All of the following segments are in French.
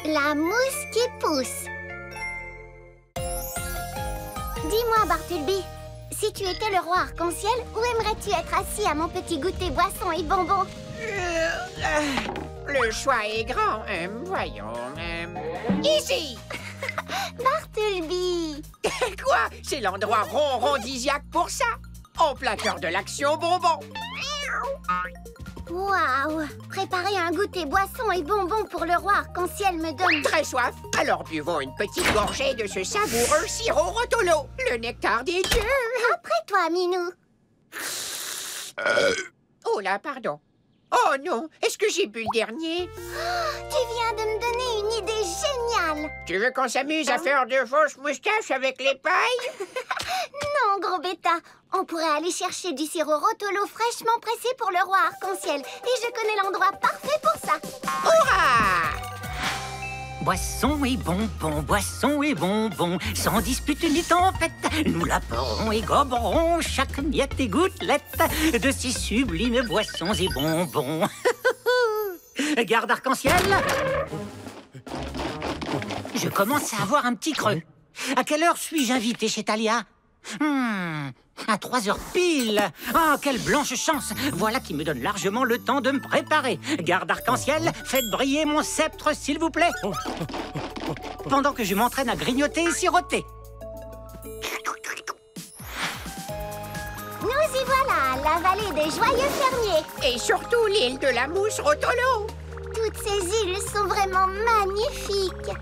La mousse qui pousse. Dis-moi, Bartleby, si tu étais le roi arc-en-ciel, où aimerais-tu être assis à mon petit goûter boisson et bonbons? Le choix est grand. Voyons. Ici. Bartleby! Quoi? C'est l'endroit ronrondisiaque pour ça. En plein cœur de l'action bonbon. Waouh! Préparer un goûter boisson et bonbons pour le roi arc-en-ciel me donne... Très soif. Alors buvons une petite gorgée de ce savoureux sirop Rotolo, le nectar des dieux. Après toi, Minou. Oh là, pardon. Oh non, est-ce que j'ai bu le dernier? Tu viens de me donner une idée géniale! Tu veux qu'on s'amuse à faire de fausses moustaches avec les pailles? Non, gros bêta! On pourrait aller chercher du sirop Rotolo fraîchement pressé pour le roi arc-en-ciel. Et je connais l'endroit parfait pour ça. Hurrah! Boisson et bonbons, sans dispute ni tempête, nous l'apporterons et goberons chaque miette et gouttelette de ces sublimes boissons et bonbons. Garde arc-en-ciel. Je commence à avoir un petit creux. À quelle heure suis-je invité chez Thalia? À 3 heures pile. Ah, quelle blanche chance. Voilà qui me donne largement le temps de me préparer. Garde arc-en-ciel, faites briller mon sceptre, s'il vous plaît. Pendant que je m'entraîne à grignoter et siroter. Nous y voilà, la vallée des joyeux fermiers. Et surtout l'île de la mousse Rotolo. Toutes ces îles sont vraiment magnifiques.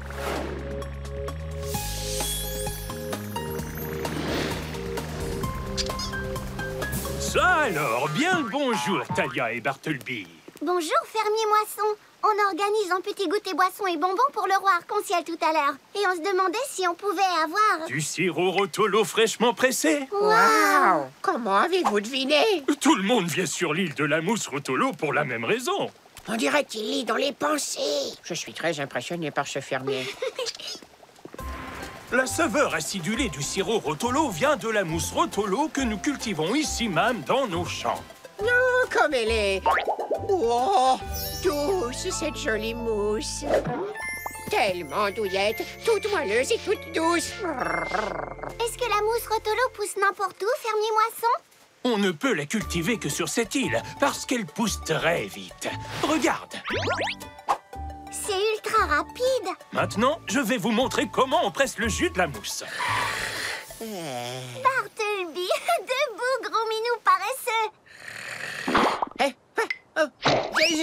Ça alors, bien le bonjour, Thalia et Bartleby. Bonjour, fermier moisson. On organise un petit goûter boisson et bonbons pour le roi arc-en-ciel tout à l'heure. Et on se demandait si on pouvait avoir... Du sirop Rotolo fraîchement pressé. Waouh! Comment avez-vous deviné? Tout le monde vient sur l'île de la mousse Rotolo pour la même raison. On dirait qu'il lit dans les pensées. Je suis très impressionné par ce fermier. La saveur acidulée du sirop Rotolo vient de la mousse Rotolo que nous cultivons ici même dans nos champs. Non, comme elle est... Oh, douce, cette jolie mousse. Tellement douillette, toute moelleuse et toute douce. Est-ce que la mousse Rotolo pousse n'importe où, fermier moisson? On ne peut la cultiver que sur cette île parce qu'elle pousse très vite. Regarde. C'est ultra rapide. Maintenant, je vais vous montrer comment on presse le jus de la mousse. Bartleby, debout, gros minou paresseux.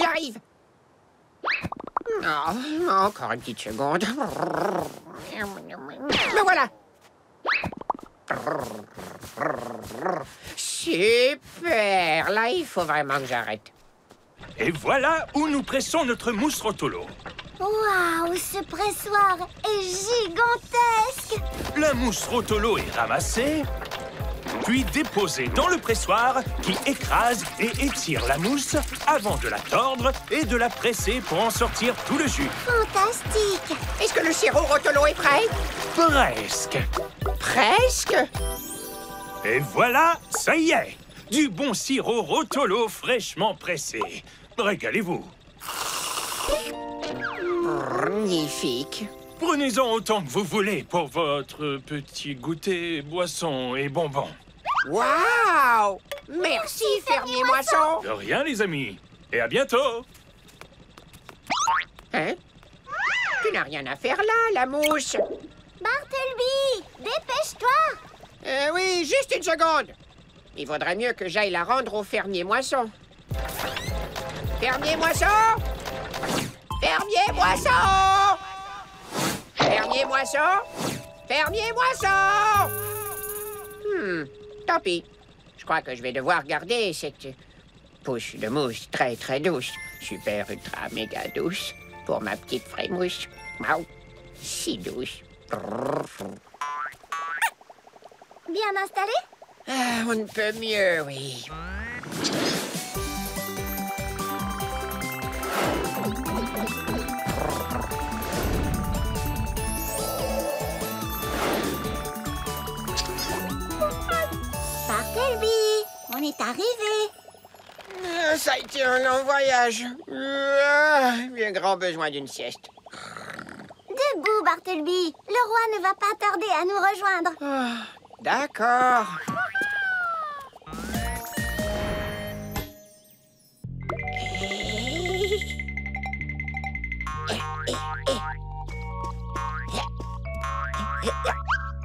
J'arrive. Oh, encore une petite seconde. Me voilà. Super. Là, il faut vraiment que j'arrête. Et voilà où nous pressons notre mousse Rotolo. Waouh, ce pressoir est gigantesque. La mousse Rotolo est ramassée, puis déposée dans le pressoir qui écrase et étire la mousse avant de la tordre et de la presser pour en sortir tout le jus. Fantastique. Est-ce que le sirop Rotolo est prêt? Presque. Presque. Et voilà, ça y est, du bon sirop Rotolo fraîchement pressé. Régalez-vous. Magnifique. Prenez-en autant que vous voulez pour votre petit goûter, boisson et bonbons. Waouh! Merci, fermier moisson. De rien, les amis. Et à bientôt. Hein? Tu n'as rien à faire là, la mousse. Bartleby, dépêche-toi. Oui, juste une seconde. Il vaudrait mieux que j'aille la rendre au fermier moisson. Fermier moisson! Fermier moisson! Fermier moisson! Fermier moisson! Tant pis. Je crois que je vais devoir garder cette pousse de mousse très très douce. Super ultra méga douce. Pour ma petite frémousse. Miaou. Si douce. Bien installé? Ah, on ne peut mieux, oui. Bartleby, on est arrivé. Ça a été un long voyage. J'ai grand besoin d'une sieste. Debout, Bartleby. Le roi ne va pas tarder à nous rejoindre. D'accord.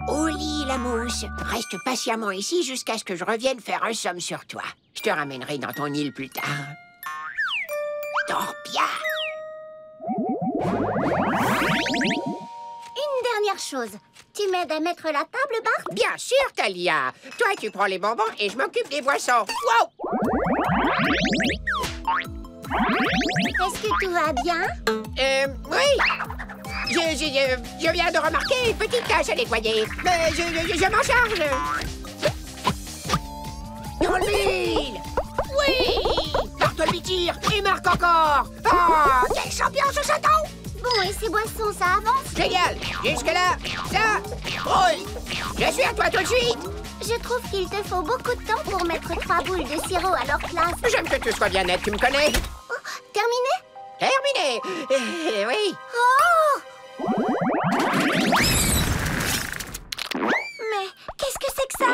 Au lit, la mousse. Reste patiemment ici jusqu'à ce que je revienne faire un somme sur toi. Je te ramènerai dans ton île plus tard. Dors bien. Une dernière chose. Tu m'aides à mettre la table, Bart? Bien sûr, Talia. Toi, tu prends les bonbons et je m'occupe des boissons. Wow! Est-ce que tout va bien? Oui. Je viens de remarquer une petite tache à nettoyer. Mais je m'en charge. Dans l'huile. Oui. Bartleby tire et marque encore. Ah, quel champion ce château! Bon, et ces boissons, ça avance? Génial. Jusque-là, ça roule. Je suis à toi tout de suite. Je trouve qu'il te faut beaucoup de temps pour mettre 3 boules de sirop à leur place. J'aime que tout soit bien net, tu me connais. Oh, terminé? Terminé. Oui. Oh! Mais qu'est-ce que c'est que ça?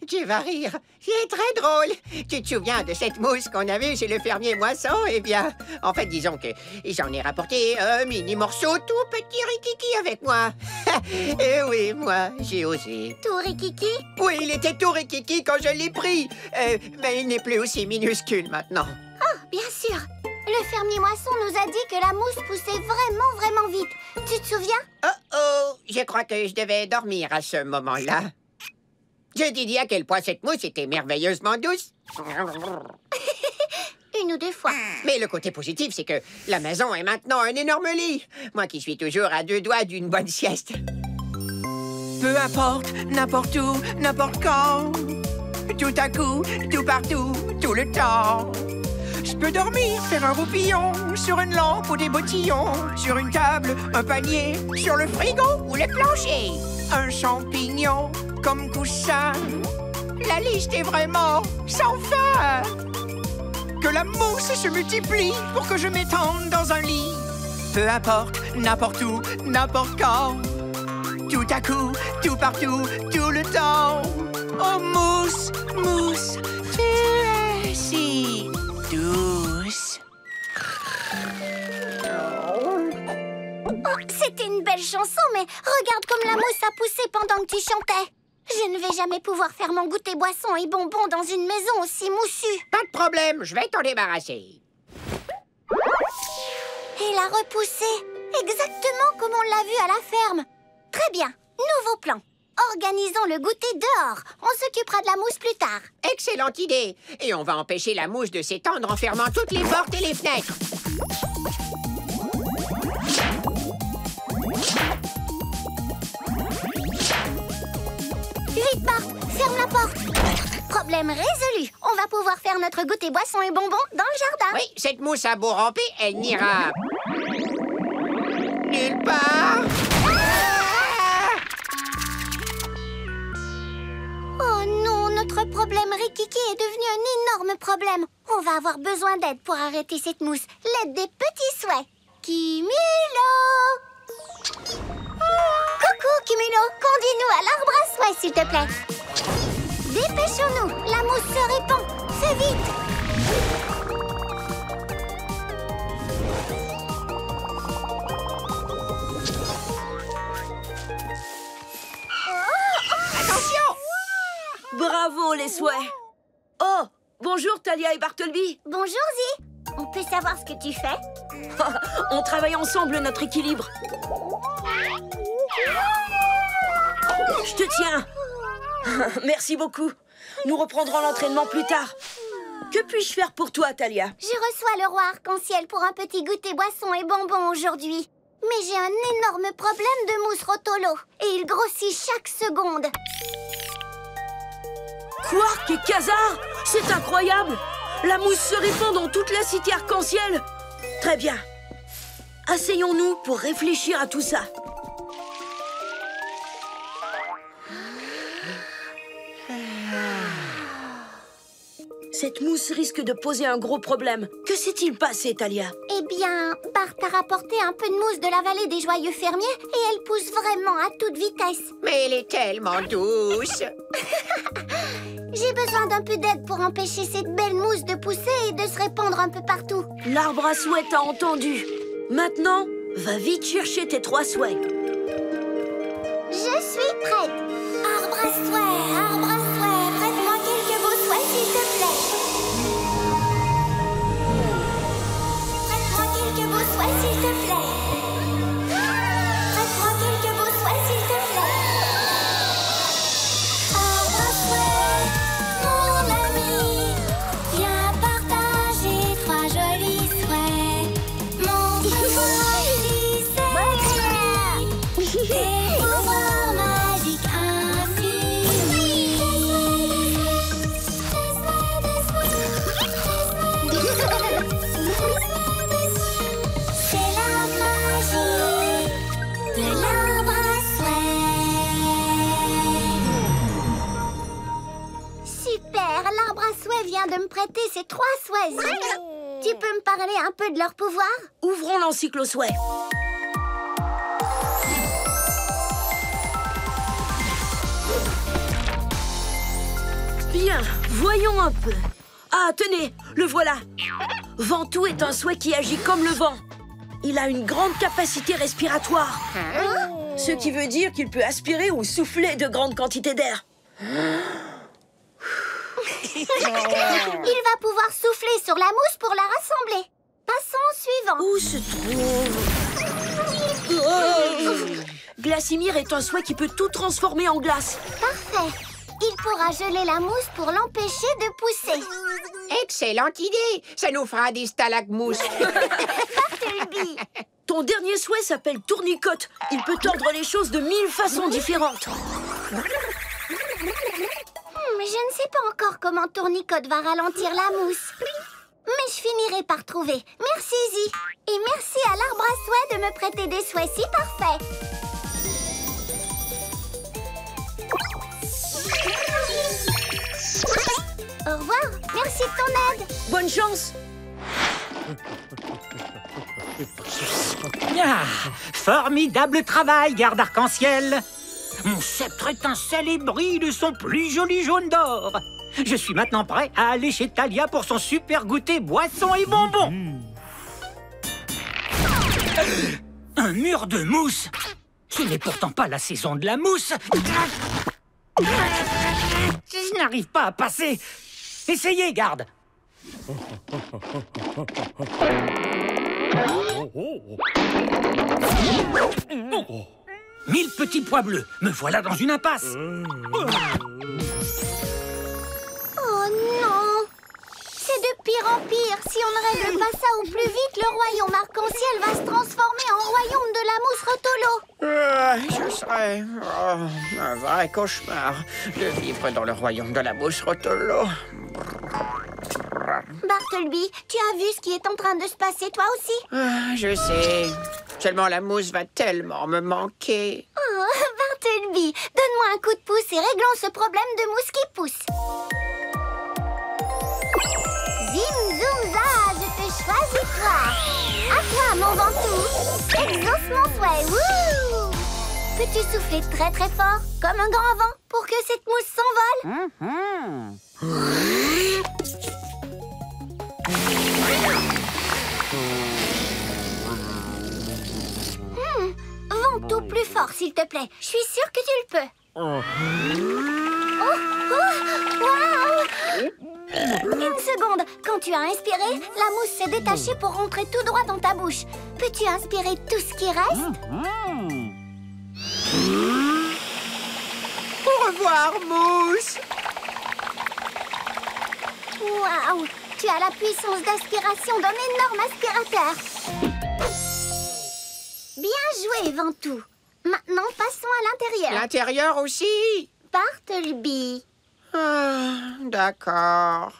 Tu vas rire. C'est très drôle. Tu te souviens de cette mousse qu'on a vue chez le fermier Moisson? Eh bien, en fait, disons que j'en ai rapporté un mini morceau tout petit rikiki avec moi. Et oui, moi, j'ai osé. Tout rikiki? Oui, il était tout rikiki quand je l'ai pris. Mais il n'est plus aussi minuscule maintenant. Oh, bien sûr. Le fermier Moisson nous a dit que la mousse poussait vraiment vite. Tu te souviens? Oh, je crois que je devais dormir à ce moment-là. Je t'ai dit à quel point cette mousse était merveilleusement douce. Une ou deux fois. Mais le côté positif, c'est que la maison est maintenant un énorme lit. Moi qui suis toujours à 2 doigts d'une bonne sieste. Peu importe, n'importe où, n'importe quand. Tout à coup, tout partout, tout le temps. Je peux dormir, faire un roupillon, sur une lampe ou des bottillons, sur une table, un panier, sur le frigo ou le plancher. Un champignon comme coussin. La liste est vraiment sans fin. Que la mousse se multiplie pour que je m'étende dans un lit. Peu importe, n'importe où, n'importe quand. Tout à coup, tout partout, tout le temps. Oh mousse, mousse, tu es si douce. Oh, c'était une belle chanson, mais regarde comme la mousse a poussé pendant que tu chantais. Je ne vais jamais pouvoir faire mon goûter boisson et bonbons dans une maison aussi moussue. Pas de problème, je vais t'en débarrasser. Elle a repoussé, exactement comme on l'a vu à la ferme. Très bien, nouveau plan. Organisons le goûter dehors. On s'occupera de la mousse plus tard. Excellente idée. Et on va empêcher la mousse de s'étendre en fermant toutes les portes et les fenêtres. Vite, Bart, ferme la porte. Problème résolu. On va pouvoir faire notre goûter boisson et bonbons dans le jardin. Oui, cette mousse a beau ramper, elle n'ira nulle part. Oh non, notre problème Rikiki est devenu un énorme problème. On va avoir besoin d'aide pour arrêter cette mousse. L'aide des petits souhaits. Kimilo! Coucou, Kimilo. Conduis-nous à l'arbre à souhaits, s'il te plaît. Dépêchons-nous. La mousse se répand. Fais vite. Attention! Bravo, les souhaits! Oh, bonjour Talia et Bartleby. Bonjour, Zi. On peut savoir ce que tu fais? On travaille ensemble notre équilibre. Je te tiens. Merci beaucoup. Nous reprendrons l'entraînement plus tard. Que puis-je faire pour toi, Talia? Je reçois le roi arc-en-ciel pour un petit goûter boisson et bonbons aujourd'hui. Mais j'ai un énorme problème de mousse Rotolo. Et il grossit chaque seconde. Quark et Khazar? C'est incroyable! La mousse se répand dans toute la cité arc-en-ciel. Très bien. Asseyons-nous pour réfléchir à tout ça. Cette mousse risque de poser un gros problème. Que s'est-il passé, Talia? Eh bien, Bart a rapporté un peu de mousse de la vallée des joyeux fermiers et elle pousse vraiment à toute vitesse. Mais elle est tellement douce. J'ai besoin d'un peu d'aide pour empêcher cette belle mousse de pousser et de se répandre un peu partout. L'arbre à souhait t'a entendu. Maintenant, va vite chercher tes 3 souhaits. Je suis prête. Arbre à souhait, prête-moi quelques beaux souhaits, s'il te plaît. Prête-moi quelques beaux souhaits, s'il te plaît. Prête-moi quelques beaux souhaits, s'il te plaît. Arbre à souhait, mon ami, viens partager 3 jolis souhaits. Mon pouvoir si c'est des pouvoirs magiques infinis. C'est la magie de l'arbre à souhait. Super, l'arbre à souhait vient de me prêter ses 3 souhaits. Tu peux me parler un peu de leur pouvoir? Ouvrons l'encyclo-souhait. Bien, voyons un peu. Ah, tenez, le voilà. Ventoux est un souhait qui agit comme le vent. Il a une grande capacité respiratoire. Ce qui veut dire qu'il peut aspirer ou souffler de grandes quantités d'air. Il va pouvoir souffler sur la mousse pour la rassembler. Passons au suivant. Où se trouve... Glacimir est un souhait qui peut tout transformer en glace. Parfait. Il pourra geler la mousse pour l'empêcher de pousser. Excellente idée. Ça nous fera des stalagmousses. Bartleby. Ton dernier souhait s'appelle Tournicote. Il peut tordre les choses de 1000 façons différentes. Je ne sais pas encore comment Tournicote va ralentir la mousse. Mais je finirai par trouver. Merci, Zee. Et merci à l'arbre à souhait de me prêter des souhaits si parfaits. Au revoir. Merci de ton aide. Bonne chance. Ah, formidable travail, garde arc-en-ciel. Mon sceptre étincelle et brille de son plus joli jaune d'or. Je suis maintenant prêt à aller chez Talia pour son super goûter boissons et bonbons. Un mur de mousse. Ce n'est pourtant pas la saison de la mousse. Je n'arrive pas à passer. Essayez, garde. 1000 petits pois bleus. Me voilà dans une impasse. Oh non! C'est de pire en pire. Si on ne règle pas ça au plus vite, le royaume arc-en-ciel va se transformer en royaume de la mousse Rotolo. Ce serait un vrai cauchemar de vivre dans le royaume de la mousse Rotolo. Bartleby, tu as vu ce qui est en train de se passer toi aussi? Je sais. Seulement la mousse va tellement me manquer. Oh, Bartleby, donne-moi un coup de pouce et réglons ce problème de mousse qui pousse. Zim, zoom, za, je te choisis toi. À toi, mon ventoux. Exauce mon souhait, wouh! Peux-tu souffler très très fort, comme un grand vent, pour que cette mousse s'envole? Ventoux, plus fort, s'il te plaît. Je suis sûre que tu le peux. Oh, waouh! Une seconde. Quand tu as inspiré, la mousse s'est détachée pour rentrer tout droit dans ta bouche. Peux-tu inspirer tout ce qui reste? Au revoir, mousse. Waouh! Tu as la puissance d'aspiration d'un énorme aspirateur. Bien joué, Ventoux. Maintenant, passons à l'intérieur. L'intérieur aussi? Bartleby. D'accord.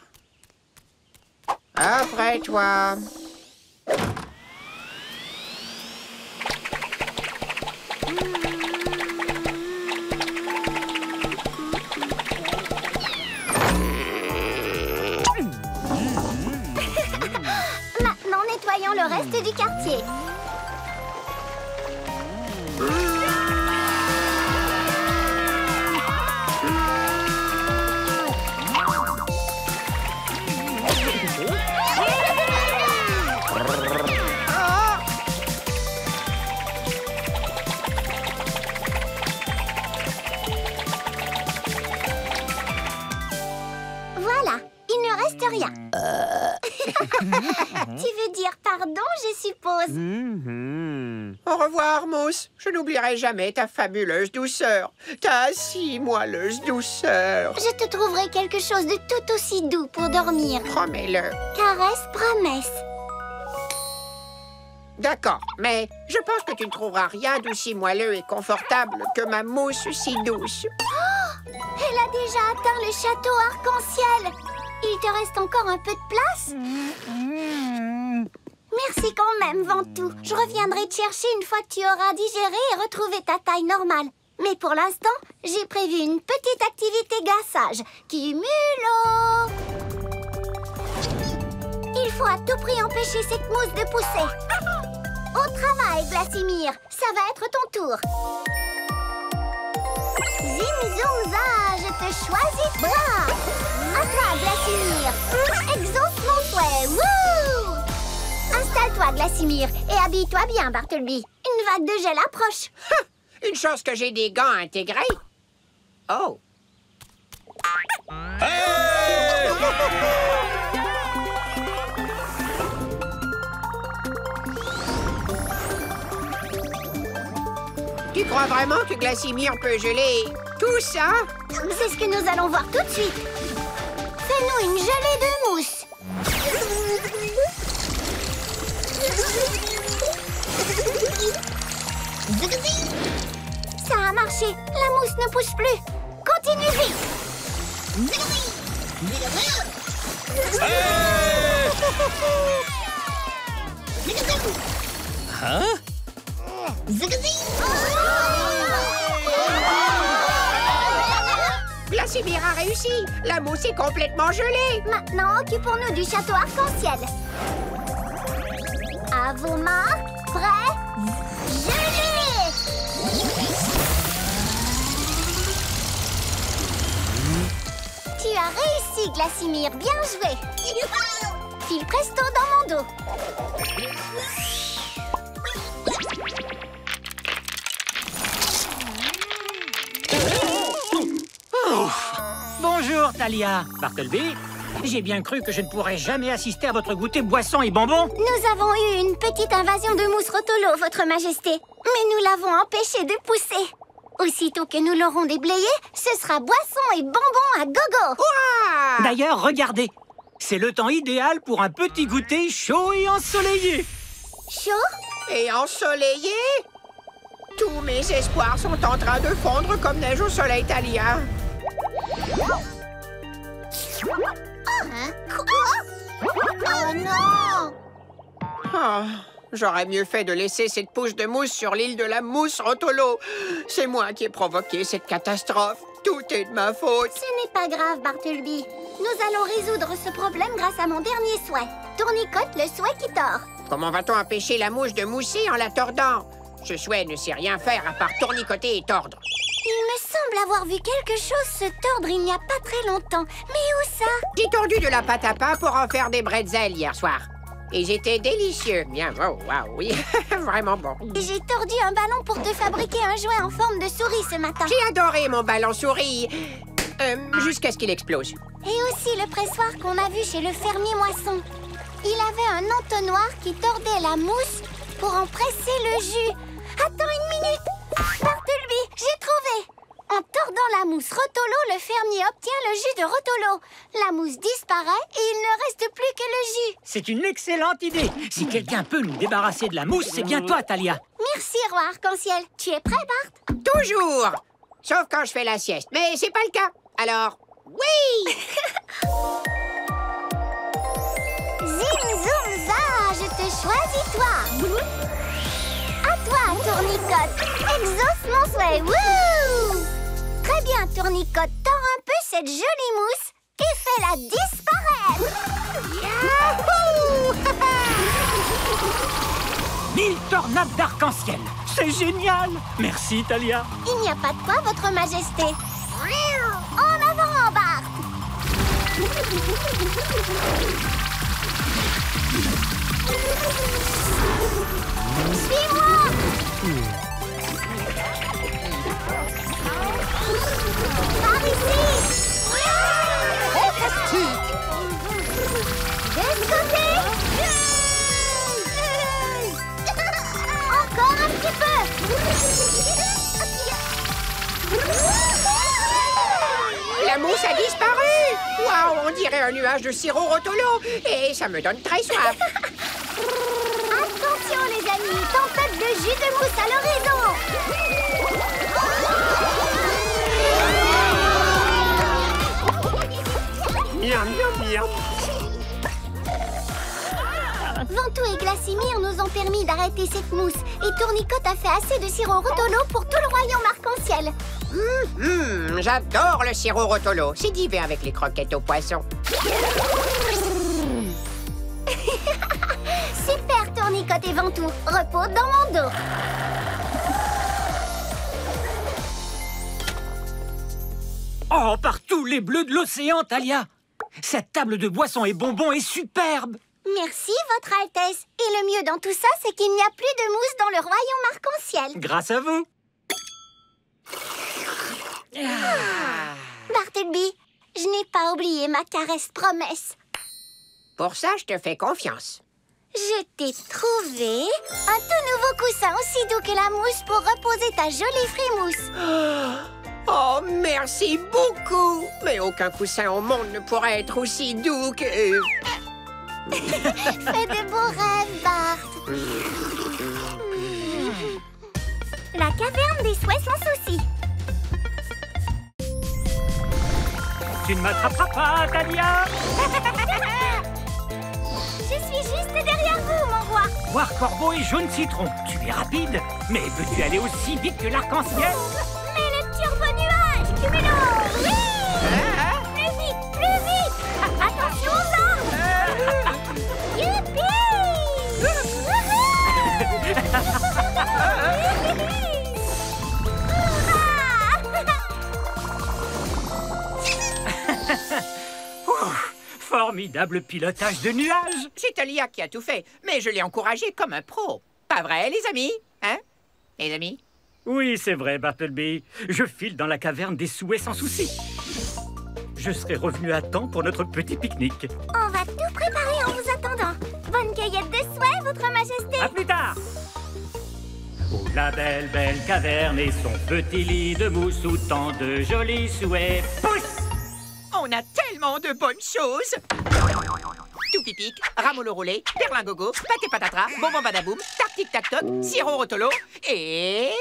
Après toi. pied. Voilà, il ne reste rien. Tu veux dire pardon, je suppose? Au revoir, Mousse. Je n'oublierai jamais ta fabuleuse douceur. Ta si moelleuse douceur. Je te trouverai quelque chose de tout aussi doux pour dormir. Promets-le. Caresse, promesse. D'accord, mais je pense que tu ne trouveras rien d'aussi moelleux et confortable que ma mousse si douce. Elle a déjà atteint le château arc-en-ciel. Il te reste encore un peu de place? Merci quand même, Ventoux. Je reviendrai te chercher une fois que tu auras digéré et retrouvé ta taille normale. Mais pour l'instant, j'ai prévu une petite activité glaçage. Cumulo! Il faut à tout prix empêcher cette mousse de pousser. Au travail, Glassimir. Ça va être ton tour. Zim, zoom, za, je te choisis bras. À toi, Glassimir. Exauce mon souhait. Wouh! Installe-toi, Glassimir, et habille-toi bien, Bartleby. Une vague de gel approche. Une chance que j'ai des gants intégrés. Oh! Tu crois vraiment que Glassimir peut geler tout ça? C'est ce que nous allons voir tout de suite. Fais-nous une gelée de mousse. Ça a marché. La mousse ne pousse plus. Continue vite. Glassimir a réussi. La mousse est complètement gelée. Maintenant, occupons-nous du château arc-en-ciel. À vos marques, prêts, gelez! Tu as réussi, Glassimir. Bien joué. File presto dans mon dos. Bonjour, Thalia. Bartleby, j'ai bien cru que je ne pourrais jamais assister à votre goûter boisson et bonbons. Nous avons eu une petite invasion de mousse rotolo, Votre Majesté. Mais nous l'avons empêché de pousser. Aussitôt que nous l'aurons déblayé, ce sera boisson et bonbons à gogo. Ah! D'ailleurs, regardez. C'est le temps idéal pour un petit goûter chaud et ensoleillé. Chaud? Et ensoleillé? Tous mes espoirs sont en train de fondre comme neige au soleil, Thalia. Hein? Oh non! Ah, j'aurais mieux fait de laisser cette pousse de mousse sur l'île de la mousse Rotolo. C'est moi qui ai provoqué cette catastrophe. Tout est de ma faute. Ce n'est pas grave, Bartleby. Nous allons résoudre ce problème grâce à mon dernier souhait. Tournicote, le souhait qui tord. Comment va-t-on empêcher la mouche de mousser en la tordant? Ce souhait ne sait rien faire à part tournicoter et tordre. Il me semble avoir vu quelque chose se tordre il n'y a pas très longtemps. Mais où ça? J'ai tordu de la pâte à pain pour en faire des bretzels hier soir. Ils étaient délicieux. Bien, oh, wow, oui, vraiment bon. J'ai tordu un ballon pour te fabriquer un jouet en forme de souris ce matin. J'ai adoré mon ballon souris. Jusqu'à ce qu'il explose. Et aussi le pressoir qu'on a vu chez le fermier Moisson. Il avait un entonnoir qui tordait la mousse pour en presser le jus. Attends une minute. Bartleby, j'ai trouvé. En tordant la mousse Rotolo, le fermier obtient le jus de Rotolo. La mousse disparaît et il ne reste plus que le jus. C'est une excellente idée. Si quelqu'un peut nous débarrasser de la mousse, c'est bien toi, Thalia. Merci, roi arc-en-ciel. Tu es prêt, Bart? Toujours. Sauf quand je fais la sieste. Mais c'est pas le cas. Alors, oui. Zim, zoom, za, je te choisis, toi. À toi, Tournicote. Exauce mon souhait. Wouh! Très bien, Tournicote. Tends un peu cette jolie mousse et fais-la disparaître. Yahoo! 1000 tornades d'arc-en-ciel. C'est génial. Merci, Talia. Il n'y a pas de quoi, votre majesté. En avant, Bart. Suis-moi. Par ici. Fantastique! De ce côté. Encore un petit peu. La mousse a disparu! Waouh, on dirait un nuage de sirop Rotolo! Et ça me donne très soif! Attention les amis, tempête de jus de mousse à l'horizon. Miam, miam, miam! Ventou et Glacimir nous ont permis d'arrêter cette mousse. Et Tournicote a fait assez de sirop Rotolo pour tout le royaume arc-en-ciel. J'adore le sirop Rotolo. C'est divin avec les croquettes aux poissons. Super Tournicote et Ventou, repose dans mon dos. Oh, par tous les bleus de l'océan, Talia. Cette table de boissons et bonbons est superbe. Merci, Votre Altesse. Et le mieux dans tout ça, c'est qu'il n'y a plus de mousse dans le royaume arc-en-ciel. Grâce à vous. Bartleby, je n'ai pas oublié ma caresse promesse. Pour ça, je te fais confiance. Je t'ai trouvé un tout nouveau coussin aussi doux que la mousse pour reposer ta jolie frimousse. Oh, merci beaucoup! Mais aucun coussin au monde ne pourrait être aussi doux que... Fais de beaux rêves, Bart. La caverne des souhaits sans souci. Tu ne m'attraperas pas, Talia. Je suis juste derrière vous, mon roi. Noir corbeau et jaune citron. Tu es rapide, mais peux-tu aller aussi vite que l'arc-en-ciel? Mais le turbo-nuage, Cumulo. Oui! Plus vite, plus vite. Attention aux arbres. Youpi! Formidable pilotage de nuages. C'est Talia qui a tout fait, mais je l'ai encouragé comme un pro. Pas vrai, les amis? Hein? Les amis? Oui, c'est vrai, Bartleby. Je file dans la caverne des souhaits sans souci. Je serai revenu à temps pour notre petit pique-nique. On va tout préparer en vous attendant. Bonne cueillette de souhaits, Votre Majesté. À plus tard. Oh, la belle, belle caverne et son petit lit de mousse où tant de jolis souhaits poussent. On a tellement de bonnes choses! Toupipic, ramolo roulé, perlingogo, pâté patatras, bonbon badaboum, tac-tic tac-toc, sirop Rotolo et...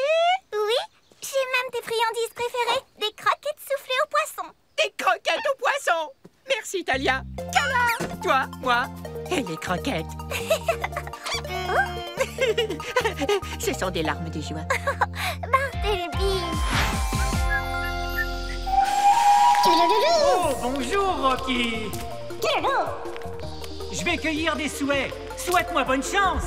Oui, j'ai même tes friandises préférées, des croquettes soufflées aux poissons. des croquettes aux poissons! Merci, Talia! Câlin! Toi, moi et les croquettes. Ce sont des larmes de joie. Bartleby. Oh, bonjour, Rocky. Je vais cueillir des souhaits. Souhaite-moi bonne chance.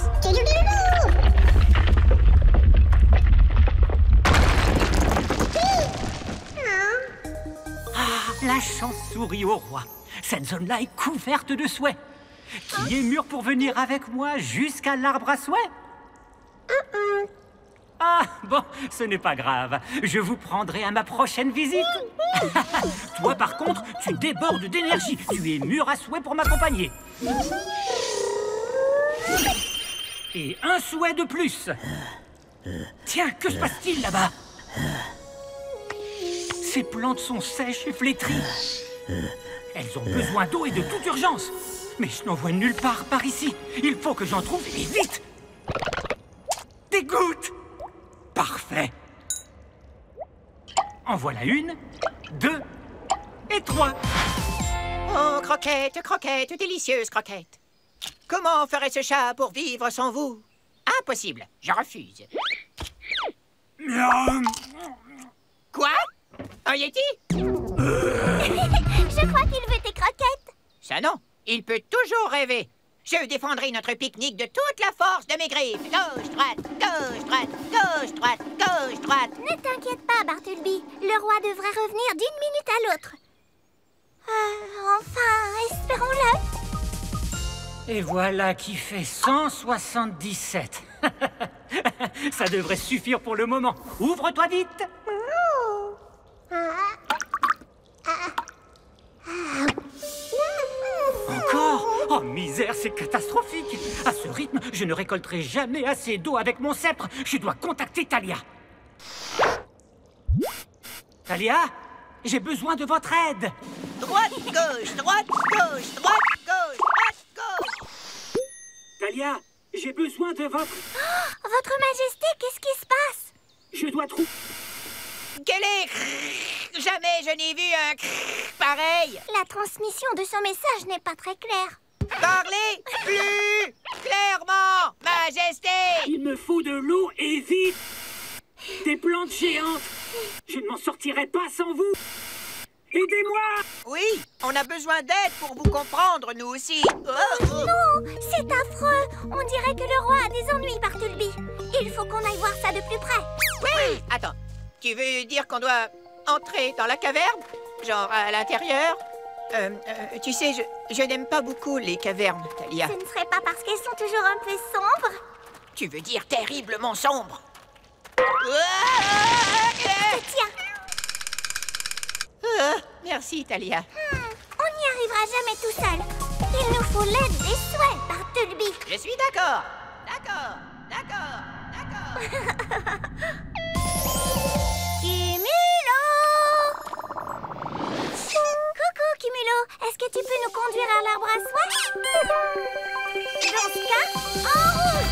Ah, la chance sourit au roi. Cette zone-là est couverte de souhaits. Qui est mûr pour venir avec moi jusqu'à l'arbre à souhaits? Ah, bon, ce n'est pas grave. Je vous prendrai à ma prochaine visite. Toi, par contre, tu débordes d'énergie. Tu es mûr à souhait pour m'accompagner. Et un souhait de plus. Tiens, que se passe-t-il là-bas? Ces plantes sont sèches et flétries. Elles ont besoin d'eau et de toute urgence. Mais je n'en vois nulle part par ici. Il faut que j'en trouve et vite. Des gouttes. Parfait. En voilà une, 2 et 3. Oh, croquette, croquette, délicieuse croquette. Comment ferait ce chat pour vivre sans vous? Impossible, je refuse. Miam. Quoi? Un yéti? Je crois qu'il veut tes croquettes. Ça non, il peut toujours rêver. Je défendrai notre pique-nique de toute la force de mes griffes. Gauche, droite, gauche, droite, gauche, droite, gauche, droite. Ne t'inquiète pas, Bartleby. Le roi devrait revenir d'une minute à l'autre. Enfin, espérons-le. Et voilà qui fait 177. Ça devrait suffire pour le moment. Ouvre-toi vite. Encore? Oh, misère, c'est catastrophique. À ce rythme, je ne récolterai jamais assez d'eau avec mon sceptre. Je dois contacter Thalia. Thalia, j'ai besoin de votre aide. Droite, gauche, droite, gauche, droite, gauche, droite, gauche. Thalia, j'ai besoin de votre... Votre Majesté, qu'est-ce qui se passe? Je dois trouver... Quel est... Jamais je n'ai vu un... pareil. La transmission de son message n'est pas très claire. Parlez plus clairement, Majesté. Il me faut de l'eau et vite. Des plantes géantes. Je ne m'en sortirai pas sans vous. Aidez-moi. Oui, on a besoin d'aide pour vous comprendre, nous aussi. Non, c'est affreux. On dirait que le roi a des ennuis, Bartleby. Il faut qu'on aille voir ça de plus près. Oui. Attends, tu veux dire qu'on doit entrer dans la caverne? Genre à l'intérieur? Tu sais, je n'aime pas beaucoup les cavernes, Thalia. Ce ne serait pas parce qu'elles sont toujours un peu sombres? Tu veux dire terriblement sombre? Tiens. Merci, Thalia. On n'y arrivera jamais tout seul. Il nous faut l'aide des souhaits, Bartleby. Je suis d'accord. D'accord. Kimulo! Coucou, Kimulo. Est-ce que tu peux nous conduire à l'arbre à soie? Dans ce cas, en route!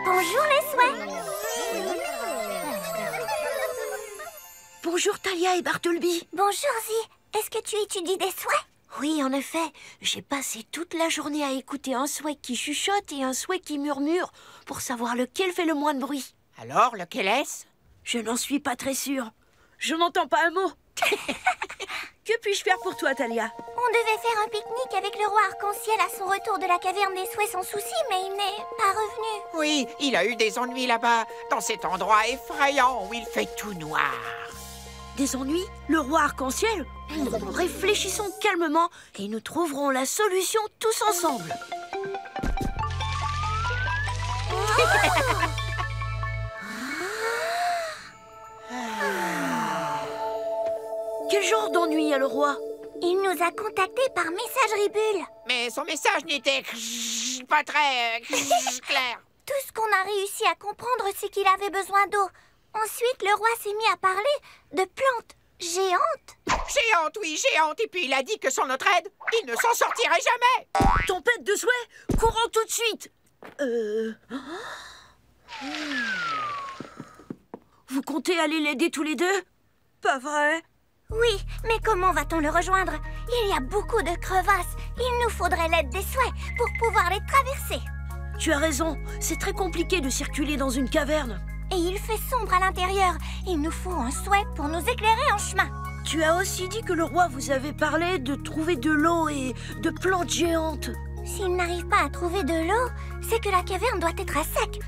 Bonjour les souhaits. Bonjour Thalia et Bartleby. Bonjour Zi. Est-ce que tu étudies des souhaits? Oui, en effet. J'ai passé toute la journée à écouter un souhait qui chuchote et un souhait qui murmure pour savoir lequel fait le moins de bruit. Alors, lequel est-ce? Je n'en suis pas très sûre. Je n'entends pas un mot. Que puis-je faire pour toi, Thalia? On devait faire un pique-nique avec le roi arc-en-ciel à son retour de la caverne des souhaits sans souci, mais il n'est pas revenu. Oui, il a eu des ennuis là-bas, dans cet endroit effrayant où il fait tout noir. Des ennuis? Le roi arc-en-ciel? Réfléchissons calmement et nous trouverons la solution tous ensemble. Quel genre d'ennui a le roi? Il nous a contactés par messagerie bulle. Mais son message n'était pas très clair. Tout ce qu'on a réussi à comprendre, c'est qu'il avait besoin d'eau. Ensuite, le roi s'est mis à parler de plantes géantes. Géante, oui, géante. Et puis il a dit que sans notre aide, il ne s'en sortirait jamais. Tempête de souhait, courons tout de suite. Vous comptez aller l'aider tous les deux? Pas vrai? Oui, mais comment va-t-on le rejoindre? Il y a beaucoup de crevasses. Il nous faudrait l'aide des souhaits pour pouvoir les traverser. Tu as raison, c'est très compliqué de circuler dans une caverne. Et il fait sombre à l'intérieur. Il nous faut un souhait pour nous éclairer en chemin. Tu as aussi dit que le roi vous avait parlé de trouver de l'eau et de plantes géantes. S'il n'arrive pas à trouver de l'eau, c'est que la caverne doit être à sec.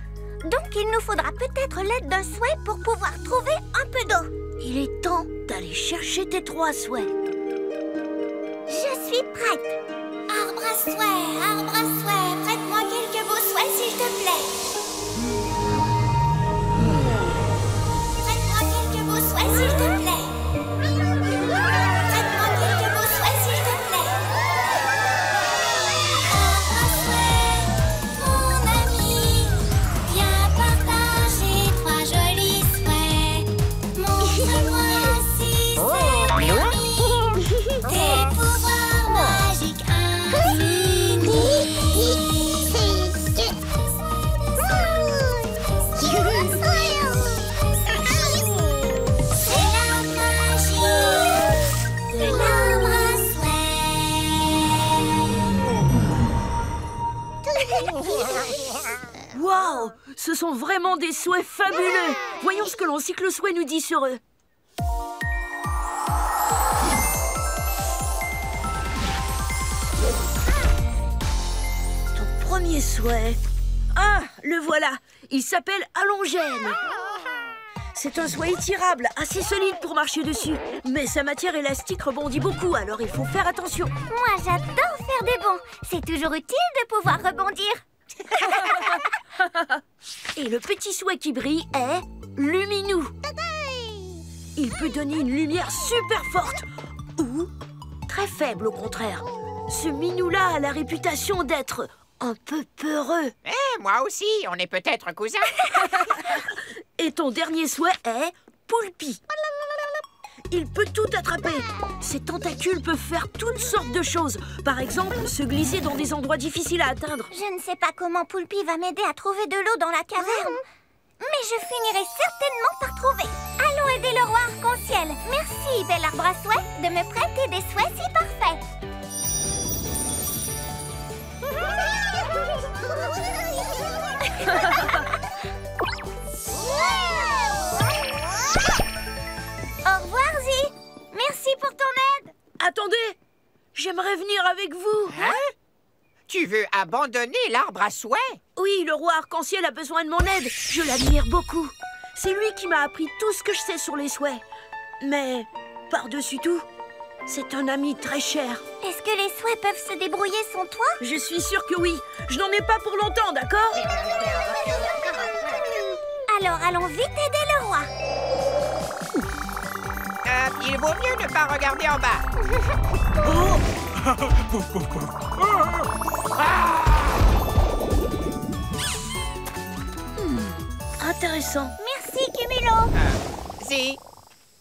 Donc il nous faudra peut-être l'aide d'un souhait pour pouvoir trouver un peu d'eau. Il est temps d'aller chercher tes 3 souhaits. Je suis prête. Arbre à souhait, prête-moi quelques beaux souhaits s'il te plaît. Prête-moi quelques beaux souhaits s'il te plaît. Prête-moi quelques beaux souhaits s'il te plaît. Arbre à souhait, mon ami, viens partager 3 jolis souhaits. Montre-moi si c'est permis. Des pouvoirs magiques Waouh! Ce sont vraiment des souhaits fabuleux! Voyons ce que l'encyclo-souhait nous dit sur eux. Ton premier souhait... Ah, le voilà! Il s'appelle Allongène. C'est un souhait étirable, assez solide pour marcher dessus. Mais sa matière élastique rebondit beaucoup, alors il faut faire attention. Moi, j'adore faire des bonds. C'est toujours utile de pouvoir rebondir. Et le petit souhait qui brille est Luminou. Il peut donner une lumière super forte ou très faible au contraire. Ce minou-là a la réputation d'être un peu peureux. Moi aussi, on est peut-être cousins. Et ton dernier souhait est Poulpi. Il peut tout attraper. Ses tentacules peuvent faire toutes sortes de choses. Par exemple, se glisser dans des endroits difficiles à atteindre. Je ne sais pas comment Poulpi va m'aider à trouver de l'eau dans la caverne. Mais je finirai certainement par trouver. Allons aider le roi arc-en-ciel. Merci, bel arbre à souhait, de me prêter des souhaits si parfaits. Au revoir, Zi. Merci pour ton aide. Attendez, j'aimerais venir avec vous. Hein? Tu veux abandonner l'arbre à souhait? Oui, le roi arc-en-ciel a besoin de mon aide. Je l'admire beaucoup. C'est lui qui m'a appris tout ce que je sais sur les souhaits. Mais, par-dessus tout, c'est un ami très cher. Est-ce que les souhaits peuvent se débrouiller sans toi? Je suis sûre que oui. Je n'en ai pas pour longtemps, d'accord? Alors allons vite aider le roi. Il vaut mieux ne pas regarder en bas. Intéressant. Merci, Cumulo. Si.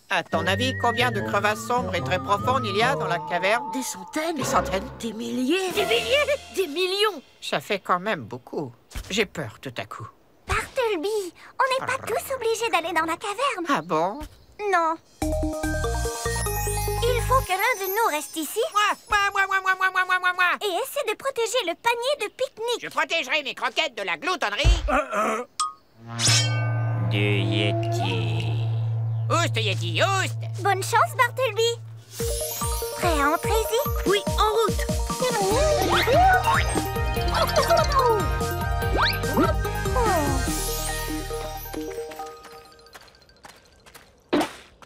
À ton avis, combien de crevasses sombres et très profondes il y a dans la caverne? Des centaines? Des centaines? Des milliers? Des milliers? Des millions? Ça fait quand même beaucoup. J'ai peur tout à coup. Bartleby, on n'est pas tous obligés d'aller dans la caverne. Ah bon? Non. Il faut que l'un de nous reste ici Moi. et essaie de protéger le panier de pique-nique. Je protégerai mes croquettes de la gloutonnerie. Du Yeti. Oust, Yeti, oust. Bonne chance, Bartleby. Prêt à entrer, Zi? Oui, en route.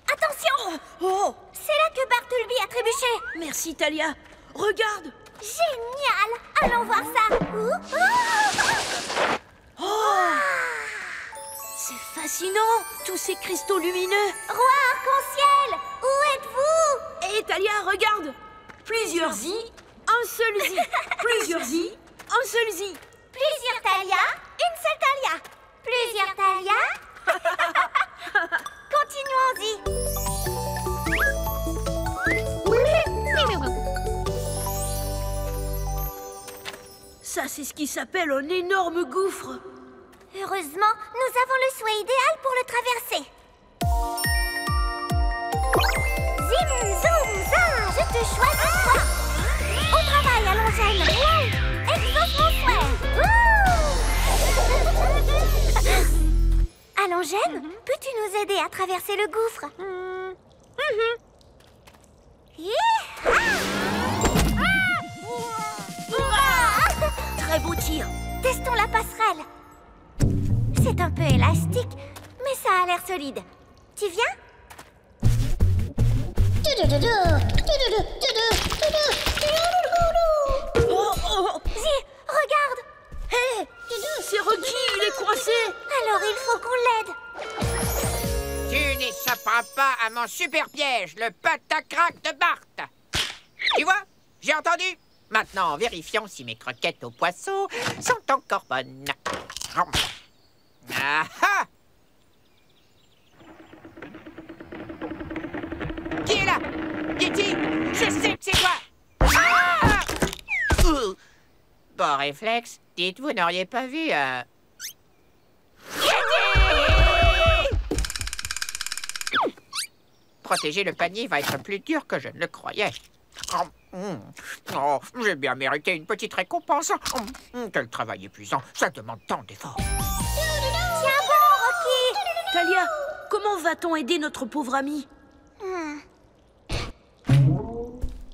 Attention! Oh! C'est là que Bartleby a trébuché. Merci, Talia. Regarde! Génial! Allons voir ça. C'est fascinant, tous ces cristaux lumineux. Roi arc-en-ciel, où êtes-vous? Et Talia, regarde! Plusieurs zi, un seul zi. Plusieurs zi, un seul zi. Plusieurs Talia, une seule Talia. Plusieurs Talia. Continuons, Zi. Ça, c'est ce qui s'appelle un énorme gouffre. Heureusement, nous avons le souhait idéal pour le traverser. Zim, zoom, zin, je te choisis toi. Au travail, Allongène. Exauce mon souhait. Allongène, peux-tu nous aider à traverser le gouffre? Très beau tir. Testons la passerelle. C'est un peu élastique, mais ça a l'air solide. Tu viens? Zi, regarde! Hé! C'est Rocky, il est coincé. Alors il faut qu'on l'aide. Tu n'échapperas pas à mon super piège, le patacrac de Bart. Tu vois? J'ai entendu. Maintenant, vérifions si mes croquettes aux poissons sont encore bonnes. Ah ah! Qui est là? Yeti, je sais que c'est toi! Ah! Bon réflexe, dites, vous n'auriez pas vu Yeti! Protéger le panier va être plus dur que je ne le croyais. Oh, j'ai bien mérité une petite récompense. Quel travail épuisant, ça demande tant d'efforts. Tiens bon, Rocky! Talia, comment va-t-on aider notre pauvre ami?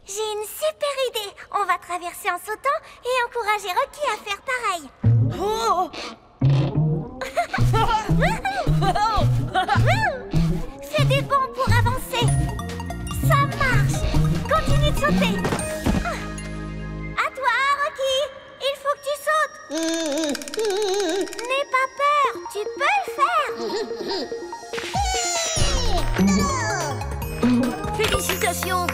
J'ai une super idée. On va traverser en sautant et encourager Rocky à faire pareil. Oh! Fais des bonds pour avancer. Ça marche. Continue de sauter. À toi, Rocky. Il faut que tu sautes. N'aie pas peur. Tu peux le faire. Félicitations!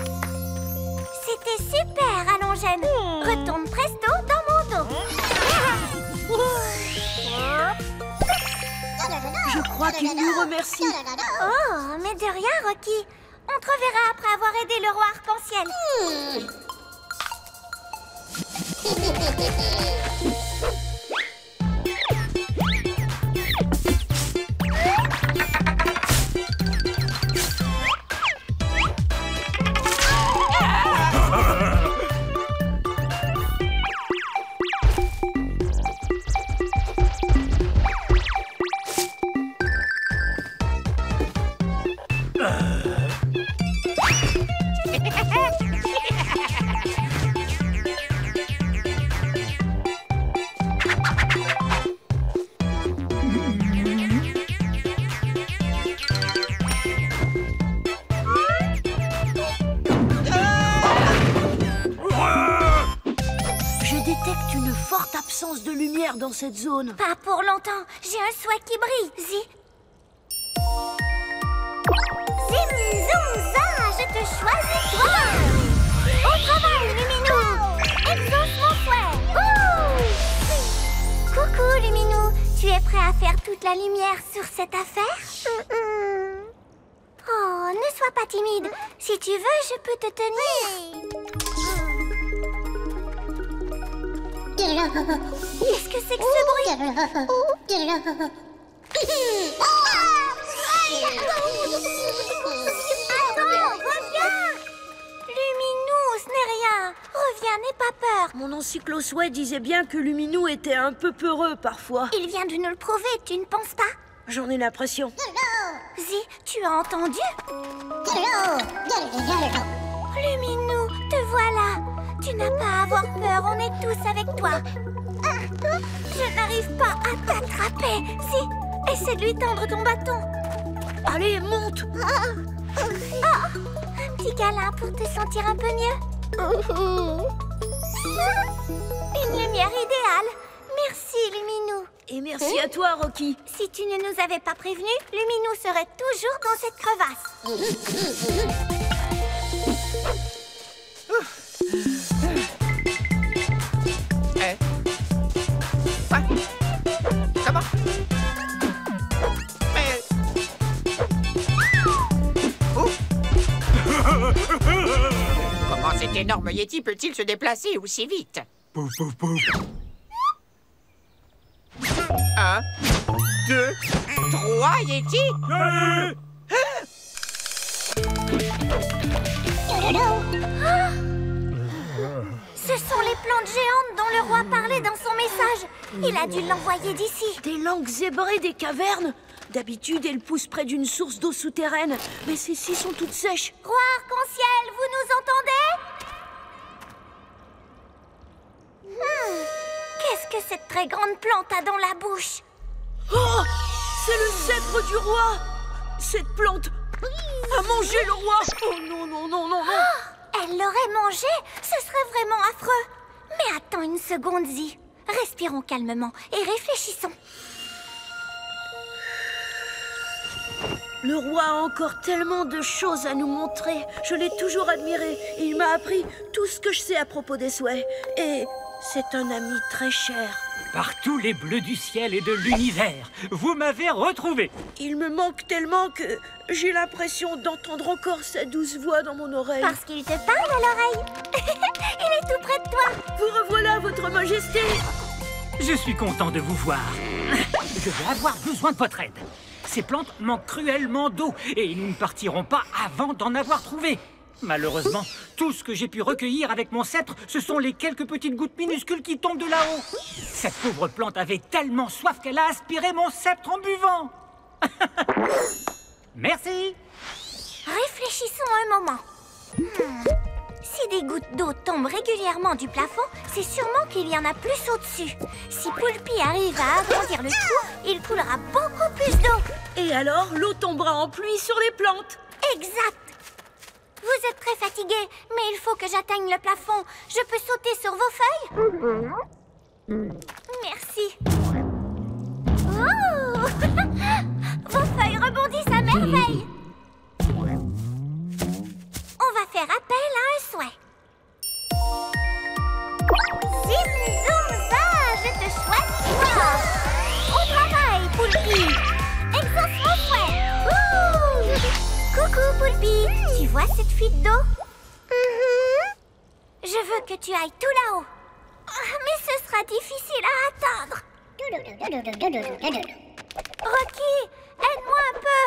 C'était super, Allongène. Retourne presto dans mon dos. Je crois qu'il nous remercie. Oh, mais de rien, Rocky. On te reverra après avoir aidé le roi arc-en-ciel. De lumière dans cette zone. Pas pour longtemps. J'ai un souhait qui brille. Zim, zoom, za, je te choisis toi. Au travail, Luminou. Exauce mon souhait. Coucou, Luminou. Tu es prêt à faire toute la lumière sur cette affaire? Oh, ne sois pas timide. Si tu veux, je peux te tenir. Qu'est-ce que c'est que ce bruit? Attends, reviens! Luminou, ce n'est rien. Reviens, n'aie pas peur. Mon encyclo-souhait disait bien que Luminou était un peu peureux parfois. Il vient de nous le prouver, tu ne penses pas? J'en ai l'impression. Zi, tu as entendu? Luminou, te voilà. Tu n'as pas à avoir peur, on est tous avec toi. Je n'arrive pas à t'attraper. Si, essaie de lui tendre ton bâton. Allez, monte. Un petit câlin pour te sentir un peu mieux. Une lumière idéale. Merci, Luminou. Et merci à toi, Rocky. Si tu ne nous avais pas prévenus, Luminou serait toujours dans cette crevasse. Comment? Comment cet énorme Yeti peut-il se déplacer aussi vite? Pouf, pouf, pouf. 1, 2, 3 Yeti? Allez! Ce sont les plantes géantes dont le roi parlait dans son message. Il a dû l'envoyer d'ici. Des langues zébrées des cavernes. D'habitude, elles poussent près d'une source d'eau souterraine. Mais celles-ci sont toutes sèches. Roi arc-en-ciel, vous nous entendez? Qu'est-ce que cette très grande plante a dans la bouche? Oh! C'est le sceptre du roi! Cette plante a mangé le roi! Oh non, non, non, non, non! Elle l'aurait mangé? Ce serait vraiment affreux. Mais attends une seconde, Zi. Respirons calmement et réfléchissons. Le roi a encore tellement de choses à nous montrer. Je l'ai toujours admiré. Il m'a appris tout ce que je sais à propos des souhaits. Et c'est un ami très cher. Par tous les bleus du ciel et de l'univers, vous m'avez retrouvé. Il me manque tellement que j'ai l'impression d'entendre encore sa douce voix dans mon oreille. Parce qu'il te parle à l'oreille. Il est tout près de toi. Vous revoilà, votre majesté. Je suis content de vous voir. Je vais avoir besoin de votre aide. Ces plantes manquent cruellement d'eau et nous ne partirons pas avant d'en avoir trouvé. Malheureusement, tout ce que j'ai pu recueillir avec mon sceptre, ce sont les quelques petites gouttes minuscules qui tombent de là-haut. Cette pauvre plante avait tellement soif qu'elle a aspiré mon sceptre en buvant. Merci. Réfléchissons un moment. Si des gouttes d'eau tombent régulièrement du plafond, c'est sûrement qu'il y en a plus au-dessus. Si Poulpi arrive à agrandir le trou, il coulera beaucoup plus d'eau. Et alors, l'eau tombera en pluie sur les plantes. Exact. Vous êtes très fatigué, mais il faut que j'atteigne le plafond. Je peux sauter sur vos feuilles? Merci. Oh Vos feuilles rebondissent à merveille. On va faire appel à un souhait. Zim, zoom, za, je te choisis toi. Au travail, Poulpi. Exauce mon souhait. Ouh. Coucou, Poulpi. Tu vois cette fuite d'eau? Je veux que tu ailles tout là-haut. Mais ce sera difficile à atteindre. Rocky, aide-moi un peu.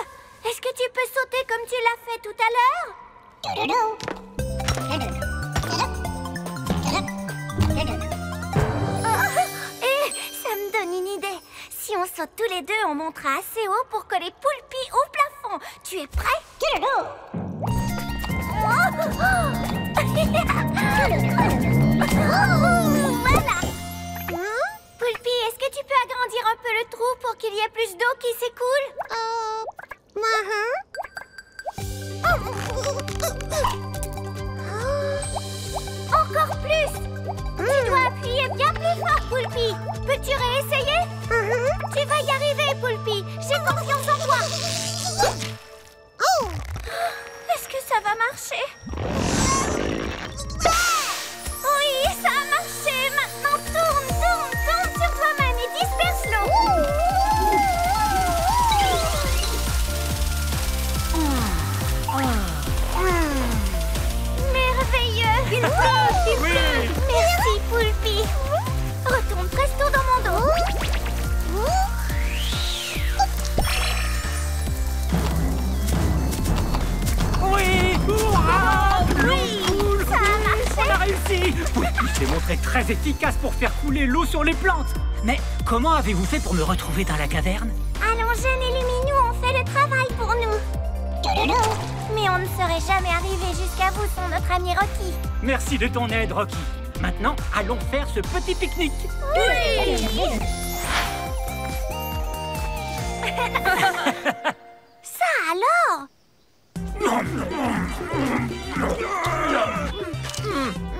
Est-ce que tu peux sauter comme tu l'as fait tout à l'heure? Et ça me donne une idée. Si on saute tous les deux, on montera assez haut pour coller Poulpi au plafond. Tu es prêt? Voilà. Poulpi, est-ce que tu peux agrandir un peu le trou pour qu'il y ait plus d'eau qui s'écoule? Encore plus. Tu dois appuyer bien plus fort, Poulpi. Peux-tu réessayer? Tu vas y arriver, Poulpi. J'ai confiance en toi. Est-ce que ça va marcher? Oui, ça a marché. Maintenant, tourne sur toi-même et disperse l'eau. Merveilleux. Merci, Poulpi. Retourne presto dans mon dos. Oui. Hurrah. Oui, ça a On a marché. réussi. Poulpi s'est montré très efficace pour faire couler l'eau sur les plantes. Mais comment avez-vous fait pour me retrouver dans la caverne? Allons, Jeanne et Luminou ont fait le travail pour nous. Mais on ne serait jamais arrivé jusqu'à vous sans notre ami Rocky. Merci de ton aide, Rocky. Maintenant, allons faire ce petit pique-nique. Oui. Ça alors?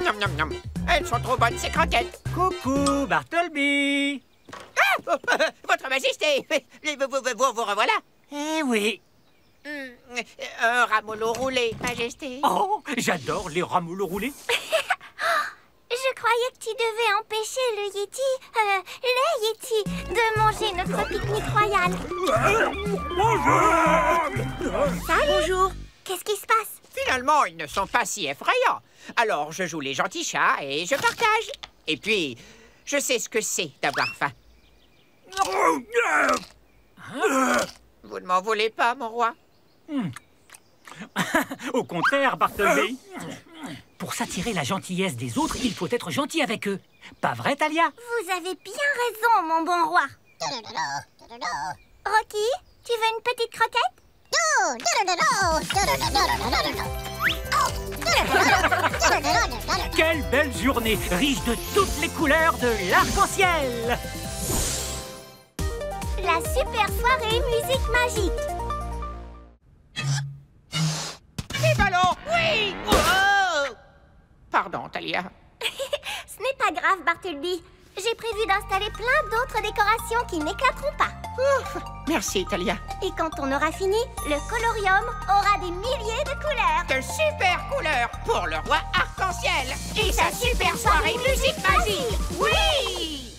Miam, miam, miam. Elles sont trop bonnes, ces croquettes. Coucou, Bartleby. Votre Majesté, vous revoilà. Eh oui. Un ramollo roulé, Majesté. Oh, j'adore les ramollos roulés. Je croyais que tu devais empêcher les Yétis de manger notre pique-nique royal. Salut. Bonjour. Qu'est-ce qui se passe? Finalement, ils ne sont pas si effrayants. Alors, je joue les gentils chats et je partage. Et puis, je sais ce que c'est d'avoir faim. Vous ne m'en voulez pas, mon roi? Au contraire, Bartleby. Pour s'attirer la gentillesse des autres, il faut être gentil avec eux. Pas vrai, Talia? Vous avez bien raison, mon bon roi. Rocky, tu veux une petite croquette? Quelle belle journée, riche de toutes les couleurs de l'arc-en-ciel! La super soirée musique magique. Les ballons, oui! Oh! Pardon, Talia. Ce n'est pas grave, Bartleby. J'ai prévu d'installer plein d'autres décorations qui n'éclateront pas. Ouf, merci, Talia. Et quand on aura fini, le colorium aura des milliers de couleurs. De super couleurs pour le roi arc-en-ciel et sa super soirée musique magique. Oui!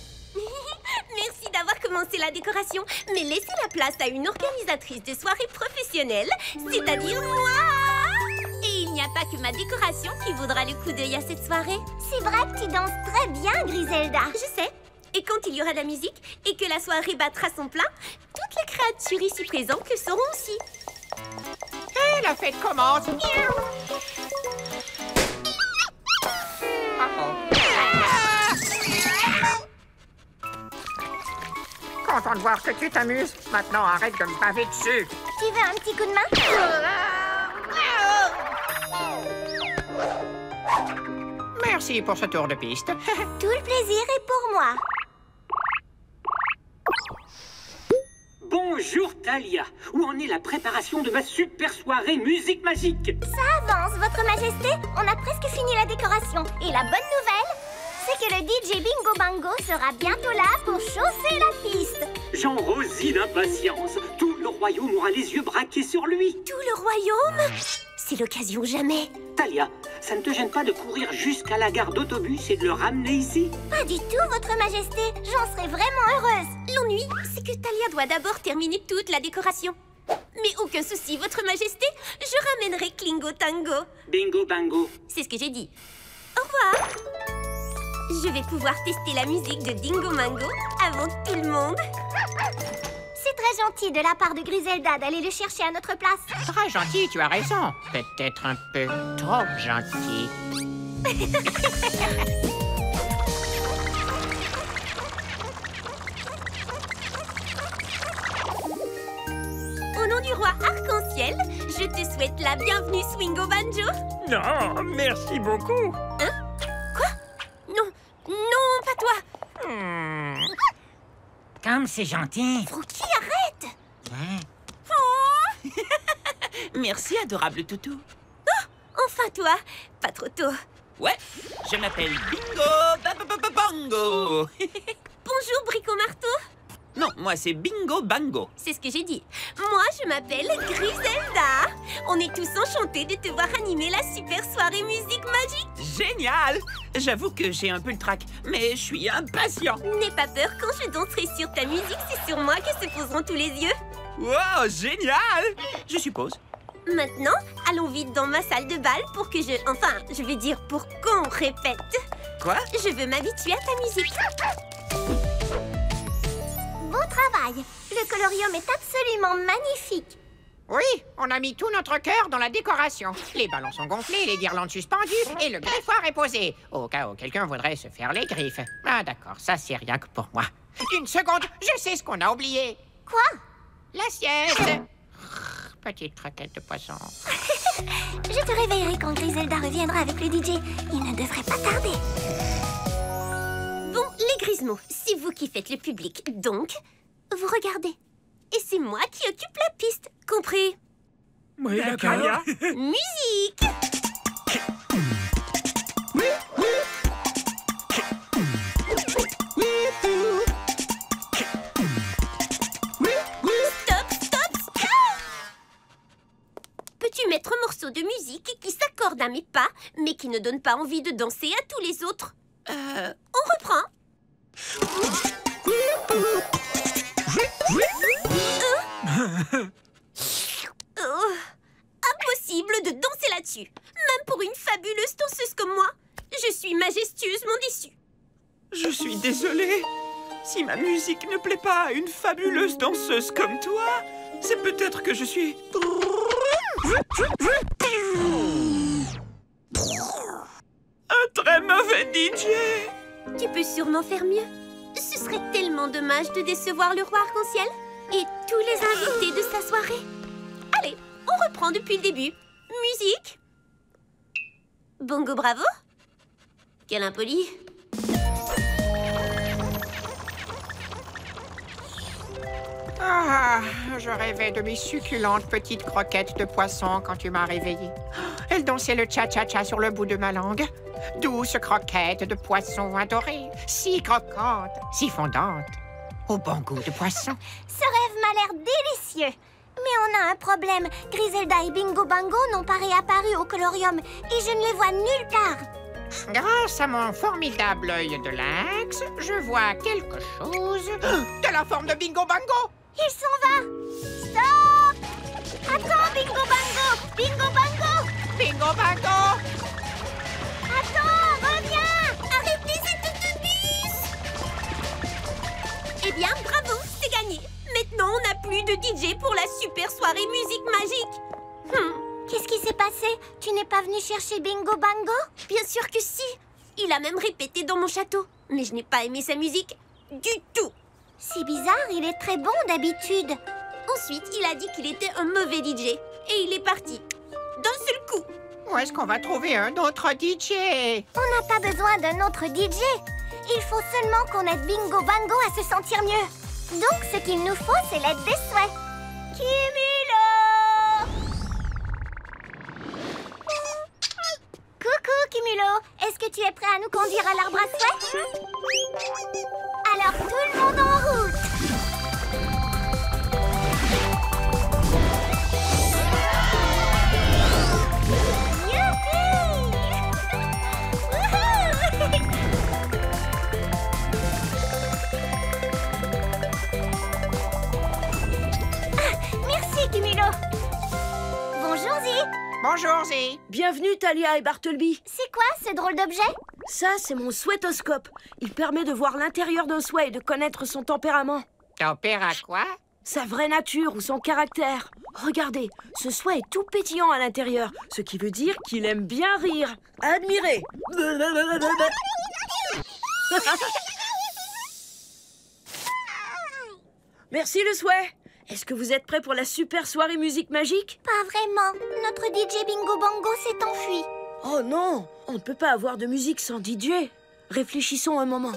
Merci d'avoir commencé la décoration, mais laissez la place à une organisatrice de soirée professionnelle, c'est-à-dire moi. Et il n'y a pas que ma décoration qui vaudra le coup d'œil à cette soirée. C'est vrai que tu danses très bien, Griselda. Je sais. Et quand il y aura de la musique et que la soirée battra son plein, toutes les créatures ici présentes le sauront aussi. Hé la fête commence. Content de voir que tu t'amuses. Maintenant, arrête de me baver dessus. Tu veux un petit coup de main? Merci pour ce tour de piste. Tout le plaisir est pour moi. Bonjour Talia, où en est la préparation de ma super soirée musique magique? Ça avance, Votre Majesté. On a presque fini la décoration. Et la bonne nouvelle, c'est que le DJ Bingo Bango sera bientôt là pour chauffer la piste. J'en rosis d'impatience. Tout le royaume aura les yeux braqués sur lui. Tout le royaume? C'est l'occasion jamais. Talia, ça ne te gêne pas de courir jusqu'à la gare d'autobus et de le ramener ici? Pas du tout, Votre Majesté. J'en serais vraiment heureuse. L'ennui, c'est que Talia doit d'abord terminer toute la décoration. Mais aucun souci, Votre Majesté, je ramènerai Klingo Tango. Bingo Bango. C'est ce que j'ai dit. Au revoir. Je vais pouvoir tester la musique de Dingo Mango avant tout le monde. C'est très gentil de la part de Griselda d'aller le chercher à notre place. Très gentil, tu as raison. Peut-être un peu trop gentil. Au nom du roi Arc-en-Ciel, je te souhaite la bienvenue, Swingo Banjo. Non, merci beaucoup. Hein? Quoi? Non, non, pas toi. Comme c'est gentil. Brookie, arrête. Hein? Oh. Merci, adorable toutou. Enfin toi, pas trop tôt. Ouais, je m'appelle Bingo Bango. Bonjour, Brico Marteau. Non, moi c'est Bingo Bango. C'est ce que j'ai dit. Moi, je m'appelle Griselda. On est tous enchantés de te voir animer la super soirée musique magique. Génial! J'avoue que j'ai un peu le trac, mais je suis impatient. N'aie pas peur, quand je danserai sur ta musique, c'est sur moi que se poseront tous les yeux. Wow, génial! Je suppose. Maintenant, allons vite dans ma salle de bal pour que je... Enfin, je veux dire pour qu'on répète. Quoi? Je veux m'habituer à ta musique. Beau travail. Le colorium est absolument magnifique. Oui, on a mis tout notre cœur dans la décoration. Les ballons sont gonflés, les guirlandes suspendues et le griffoir est posé. Au cas où quelqu'un voudrait se faire les griffes. Ah d'accord, ça c'est rien que pour moi. Une seconde, je sais ce qu'on a oublié. Quoi? L'assiette. Petite croquette de poisson. Je te réveillerai quand Griselda reviendra avec le DJ. Il ne devrait pas tarder. Bon, les Grismos, c'est vous qui faites le public, donc vous regardez. Et c'est moi qui occupe la piste, compris? Oui, d'accord. Musique! Stop, stop, stop! Peux-tu mettre un morceau de musique qui s'accorde à mes pas, mais qui ne donne pas envie de danser à tous les autres? On reprend. Impossible de danser là-dessus. Même pour une fabuleuse danseuse comme moi. Je suis majestueusement déçue. Je suis désolée. Si ma musique ne plaît pas à une fabuleuse danseuse comme toi, c'est peut-être que je suis... un très mauvais DJ. Tu peux sûrement faire mieux. Ce serait tellement dommage de décevoir le roi Arc-en-Ciel et tous les invités de sa soirée. Allez, on reprend depuis le début. Musique. Bongo bravo. Quel impoli. Ah, je rêvais de mes succulentes petites croquettes de poisson quand tu m'as réveillée. Elles dansaient le cha-cha-cha sur le bout de ma langue. Douces croquettes de poisson adorées, si croquantes, si fondantes, au bon goût de poisson. Ce rêve m'a l'air délicieux. Mais on a un problème. Griselda et Bingo Bango n'ont pas réapparu au colorium et je ne les vois nulle part. Grâce à mon formidable œil de lynx, je vois quelque chose de la forme de Bingo Bango. Il s'en va. Stop! Attends, Bingo Bango! Bingo Bango! Bingo Bango! Attends, reviens! Arrêtez cet autobus! Eh bien, bravo, c'est gagné. Maintenant, on n'a plus de DJ pour la super soirée musique magique. Qu'est-ce qui s'est passé? Tu n'es pas venu chercher Bingo Bango? Bien sûr que si. Il a même répété dans mon château. Mais je n'ai pas aimé sa musique du tout. C'est bizarre, il est très bon d'habitude. Ensuite, il a dit qu'il était un mauvais DJ. Et il est parti. D'un seul coup. Où est-ce qu'on va trouver un autre DJ? On n'a pas besoin d'un autre DJ. Il faut seulement qu'on aide Bingo Bango à se sentir mieux. Donc, ce qu'il nous faut, c'est l'aide des souhaits. Kimilo! Coucou, Kimilo. Est-ce que tu es prêt à nous conduire à l'arbre à souhaits? Alors, tout le monde en route! Merci, Kimilo. Bonjour, Zee. Bonjour, Zee. Bienvenue, Talia et Bartleby. C'est quoi ce drôle d'objet? Ça, c'est mon souhaitoscope. Il permet de voir l'intérieur d'un souhait et de connaître son tempérament. Tempère à quoi? Sa vraie nature ou son caractère. Regardez, ce souhait est tout pétillant à l'intérieur, ce qui veut dire qu'il aime bien rire. Admirez. Merci le souhait. Est-ce que vous êtes prêts pour la super soirée musique magique? Pas vraiment. Notre DJ Bingo Bango s'est enfui. Oh non, on ne peut pas avoir de musique sans DJ. Réfléchissons un moment.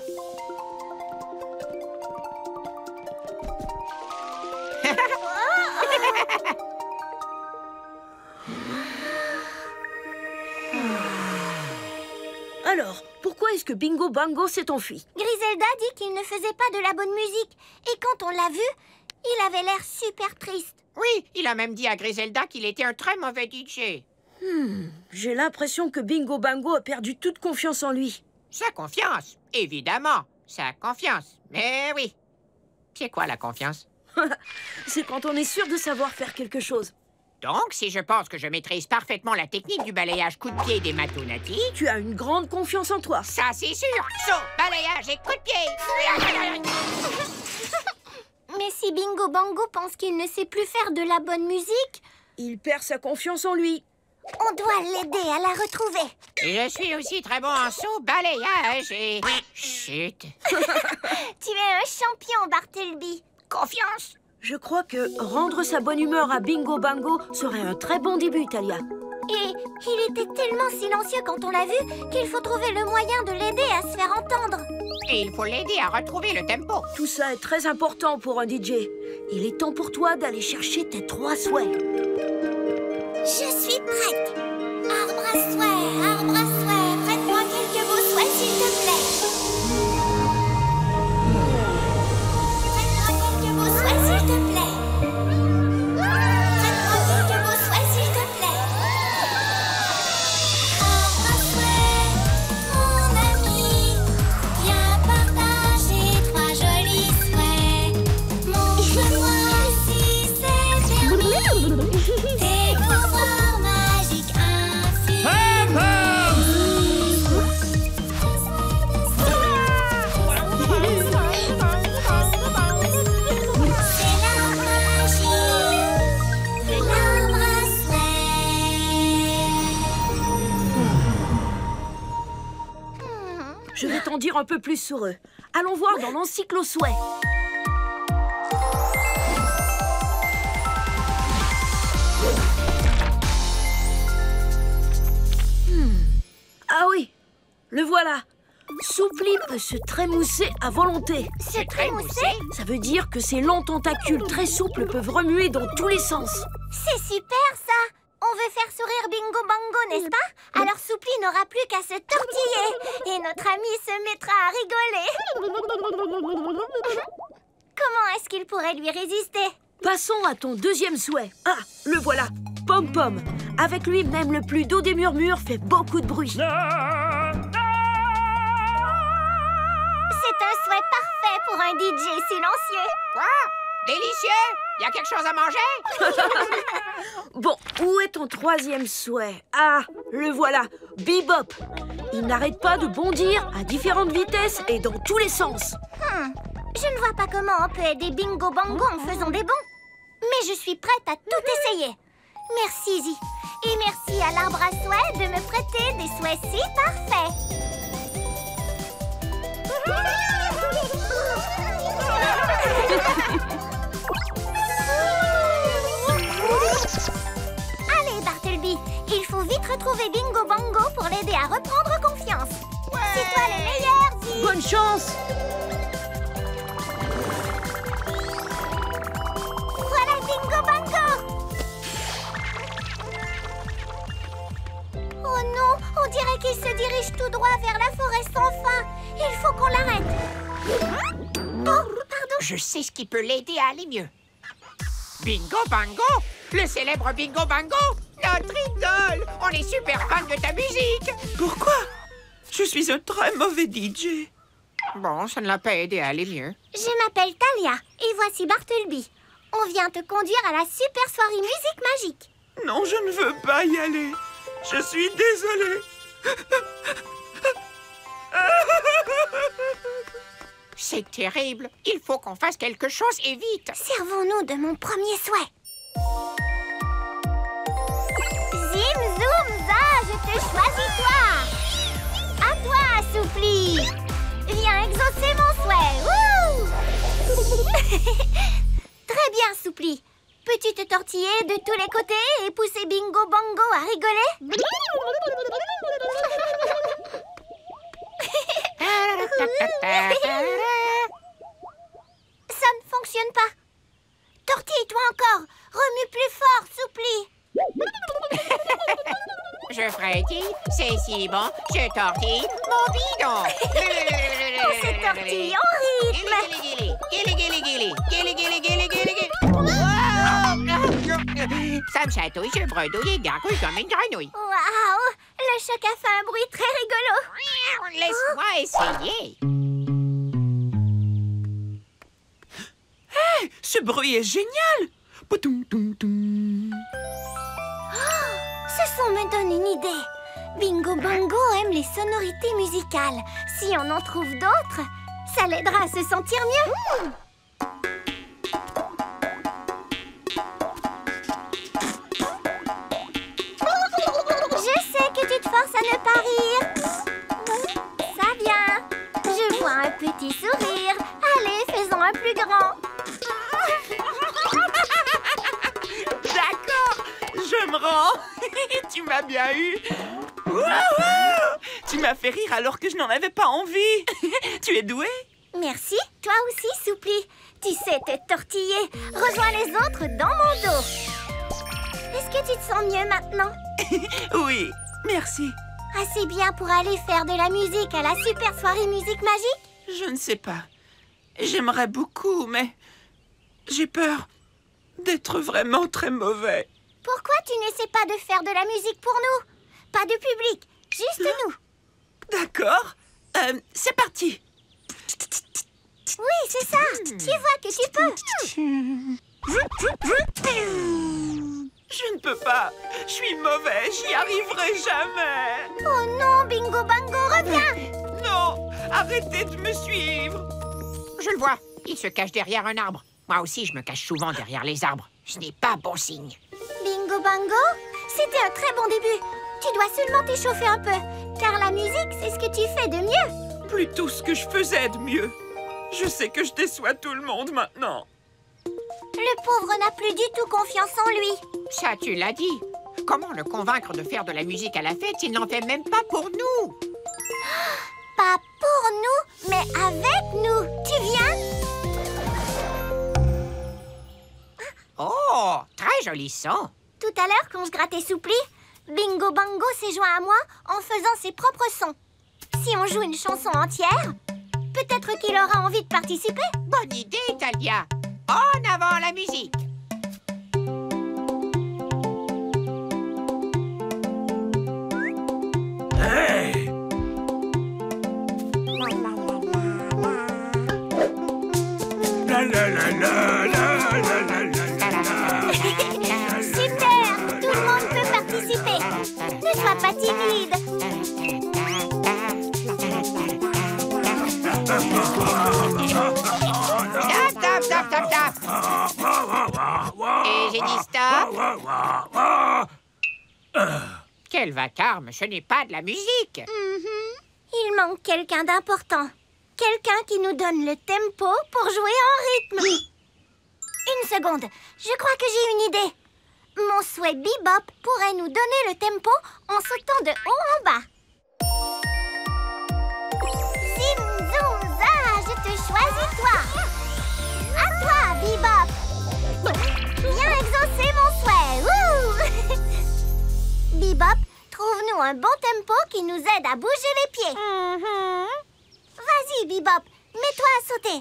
Alors, pourquoi est-ce que Bingo Bango s'est enfui? Griselda dit qu'il ne faisait pas de la bonne musique. Et quand on l'a vu, il avait l'air super triste. Oui, il a même dit à Griselda qu'il était un très mauvais DJ. J'ai l'impression que Bingo Bango a perdu toute confiance en lui. Sa confiance, évidemment. Sa confiance. Mais oui. C'est quoi la confiance? C'est quand on est sûr de savoir faire quelque chose. Donc, si je pense que je maîtrise parfaitement la technique du balayage coup de pied des Matonati... Tu as une grande confiance en toi. Ça, c'est sûr. Saut, balayage et coup de pied. Mais si Bingo Bango pense qu'il ne sait plus faire de la bonne musique, Il perd sa confiance en lui. on doit l'aider à la retrouver. Et je suis aussi très bon en saut, balayage et... Chut. Tu es un champion, Bartleby. Confiance. Je crois que rendre sa bonne humeur à Bingo Bango serait un très bon début, Talia. Et il était tellement silencieux quand on l'a vu qu'il faut trouver le moyen de l'aider à se faire entendre. Et il faut l'aider à retrouver le tempo. Tout ça est très important pour un DJ. Il est temps pour toi d'aller chercher tes 3 souhaits. Je suis prête. Arbre à souhait, faites-moi quelques beaux souhaits, s'il te plaît. Faites-moi quelques beaux souhaits, s'il te plaît. Faites-moi quelques beaux souhaits, s'il te plaît. Arbre à souhait, mon ami, viens partager 3 jolis souhaits. Montre-moi si c'est permis. Tes pouvoirs magiques infinis. C'est la magie de l'arbre à souhait. Je vais t'en dire un peu plus sur eux. Allons voir dans l'encyclo-souhait. Ah oui, le voilà. Soupli peut se trémousser à volonté. C'est très moussé. Ça veut dire que ses longs tentacules très souples peuvent remuer dans tous les sens. C'est super, ça. On veut faire sourire Bingo Bango, n'est-ce pas? Alors Soupli n'aura plus qu'à se tortiller et notre ami se mettra à rigoler. Comment est-ce qu'il pourrait lui résister? Passons à ton deuxième souhait. Ah, le voilà. Pom Pom. Avec lui, même le plus doux des murmures fait beaucoup de bruit. C'est un souhait parfait pour un DJ silencieux. Quoi? Délicieux. Y a quelque chose à manger? Bon, où est ton troisième souhait? Ah, le voilà. Bebop. Il n'arrête pas de bondir à différentes vitesses et dans tous les sens. Je ne vois pas comment on peut aider Bingo Bango en faisant des bonds. Mais je suis prête à tout essayer. Merci, Zi. Et merci à l'arbre à souhaits de me prêter des souhaits si parfaits. Allez, Bartleby, il faut vite retrouver Bingo Bango pour l'aider à reprendre confiance. C'est toi le meilleur, Zi. Bonne chance! Voilà Bingo Bango. Oh non, on dirait qu'il se dirige tout droit vers la forêt sans fin. Il faut qu'on l'arrête. Oh, pardon. Je sais ce qui peut l'aider à aller mieux. Bingo Bango, le célèbre Bingo Bango, notre idole. On est super fan de ta musique. Pourquoi? Je suis un très mauvais DJ. Bon, ça ne l'a pas aidé à aller mieux. Je m'appelle Talia et voici Bartleby. On vient te conduire à la super soirée musique magique. Non, je ne veux pas y aller. Je suis désolé. C'est terrible. Il faut qu'on fasse quelque chose et vite. Servons-nous de mon premier souhait. Zim, zoom, za, je te choisis toi. À toi, Assoupli. Viens exaucer mon souhait. Wouh. Très bien, Assoupli. Peux-tu te tortiller de tous les côtés et pousser Bingo Bango à rigoler? Ça ne fonctionne pas. Tortille-toi encore. Remue plus fort, Soupli. Je frétille, c'est si bon, je tortille mon bidon. On se tortille en rythme. Ça me chatouille, je bredouille et gargouille comme une grenouille. Waouh, le choc a fait un bruit très rigolo. Laisse-moi essayer. Hey, ce bruit est génial. Poutoum-toum-toum. Ce son me donne une idée. Bingo Bango aime les sonorités musicales. Si on en trouve d'autres, ça l'aidera à se sentir mieux. Je sais que tu te forces à ne pas rire. Ça vient. Je vois un petit sourire. Allez, faisons un plus grand. D'accord, je me rends. Tu m'as bien eu. Wouhou! Tu m'as fait rire alors que je n'en avais pas envie. Tu es doué? Merci, toi aussi, Soupli. Tu sais te tortiller. Rejoins les autres dans mon dos. Est-ce que tu te sens mieux maintenant? Oui, merci. Assez bien pour aller faire de la musique à la super soirée musique magique? Je ne sais pas. J'aimerais beaucoup, mais j'ai peur d'être vraiment très mauvais. Pourquoi tu n'essaies pas de faire de la musique pour nous? Pas de public, juste nous. D'accord, c'est parti. Oui, c'est ça. Tu vois que tu peux. Je ne peux pas. Je suis mauvais, j'y arriverai jamais. Oh non, Bingo Bango, reviens. Non, arrêtez de me suivre. Je le vois, il se cache derrière un arbre. Moi aussi, je me cache souvent derrière les arbres. Ce n'est pas bon signe. Bingo Bango, c'était un très bon début. Tu dois seulement t'échauffer un peu, car la musique, c'est ce que tu fais de mieux. Plutôt ce que je faisais de mieux. Je sais que je déçois tout le monde maintenant. Le pauvre n'a plus du tout confiance en lui. Ça, tu l'as dit. Comment le convaincre de faire de la musique à la fête s'il n'en fait même pas pour nous? Pas pour nous, mais avec nous. Tu viens? Oh, très joli son. Tout à l'heure, quand je grattais Soupli, Bingo Bango s'est joint à moi en faisant ses propres sons. Si on joue une chanson entière, peut-être qu'il aura envie de participer. Bonne idée, Talia. En avant la musique. Hey! La la la la la la la la. Super! Tout le monde peut participer. Ne sois pas timide. Stop, stop, stop, stop, stop. Et j'ai dit stop. Quel vacarme, ce n'est pas de la musique. Il manque quelqu'un d'important. Quelqu'un qui nous donne le tempo pour jouer en rythme. Une seconde, je crois que j'ai une idée. Mon souhait Bebop pourrait nous donner le tempo en sautant de haut en bas. Zim, zoom, za, je te choisis toi. À toi, Bebop. Viens exaucer mon souhait. Wouh! Bebop, trouve-nous un bon tempo qui nous aide à bouger les pieds. Vas-y, Bebop, mets-toi à sauter.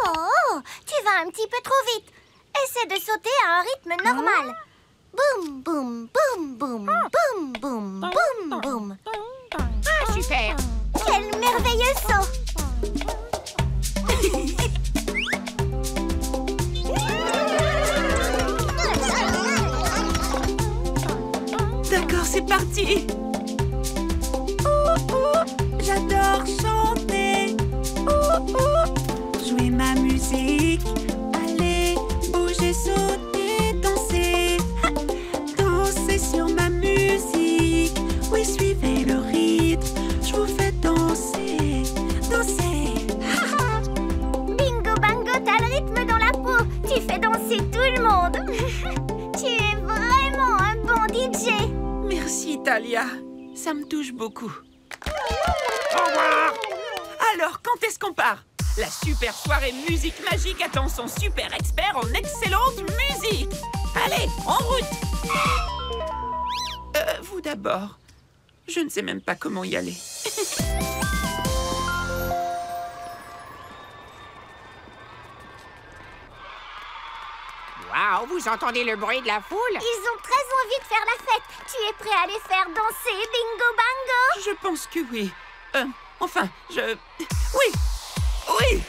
Oh, tu vas un petit peu trop vite. Essaie de sauter à un rythme normal. Boum, boum, boum, boum, boum, boum, boum, boum. Ah, super. Quel merveilleux saut. D'accord, c'est parti. J'adore chanter, jouer ma musique, aller, bouger, sauter, danser, danser sur ma musique. Oui, suivez le rythme, je vous fais danser, danser. Bingo Bango, t'as le rythme dans la peau. Tu fais danser tout le monde. Tu es vraiment un bon DJ. Merci, Talia. Ça me touche beaucoup. Au revoir. Alors, quand est-ce qu'on part? La super soirée musique magique attend son super expert en excellente musique. Allez, en route. Vous d'abord. Je ne sais même pas comment y aller. Waouh, vous entendez le bruit de la foule? Ils ont très envie de faire la fête. Tu es prêt à les faire danser, Bingo Bango? Je pense que oui. Enfin, Oui! Oui!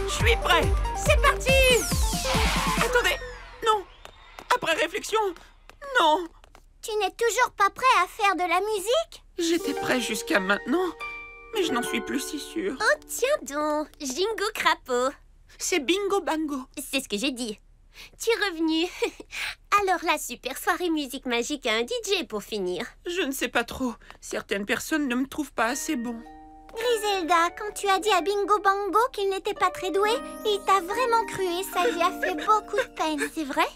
Je suis prêt! C'est parti! Attendez! Non! Après réflexion, non! Tu n'es toujours pas prêt à faire de la musique? J'étais prêt jusqu'à maintenant, mais je n'en suis plus si sûr. Oh, tiens donc, Jingo Crapaud. C'est Bingo Bango. C'est ce que j'ai dit. Tu es revenu. Alors la super soirée musique magique a un DJ pour finir. Je ne sais pas trop. Certaines personnes ne me trouvent pas assez bon. Griselda, quand tu as dit à Bingo Bango qu'il n'était pas très doué, il t'a vraiment cru et ça lui a fait beaucoup de peine. C'est vrai?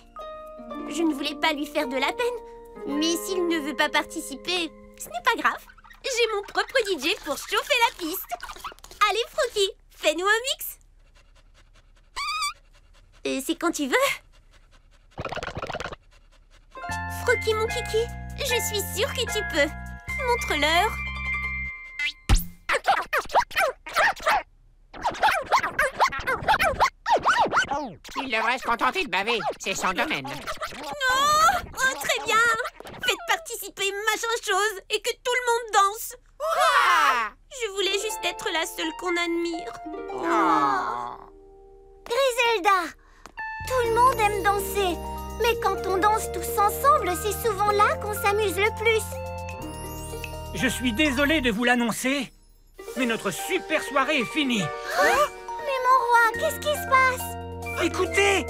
Je ne voulais pas lui faire de la peine. Mais s'il ne veut pas participer, ce n'est pas grave. J'ai mon propre DJ pour chauffer la piste. Allez, Froki, fais-nous un mix. C'est quand tu veux. Froki, mon kiki, je suis sûre que tu peux. Montre-leur. Il devrait se contenter de baver. C'est son domaine. Non! Oh, très bien! Faites participer machin chose et que tout le monde danse. Hurrah! Je voulais juste être la seule qu'on admire. Oh. Griselda, tout le monde aime danser. Mais quand on danse tous ensemble, c'est souvent là qu'on s'amuse le plus. Je suis désolé de vous l'annoncer, mais notre super soirée est finie. Mais mon roi, qu'est-ce qui se passe? Écoutez!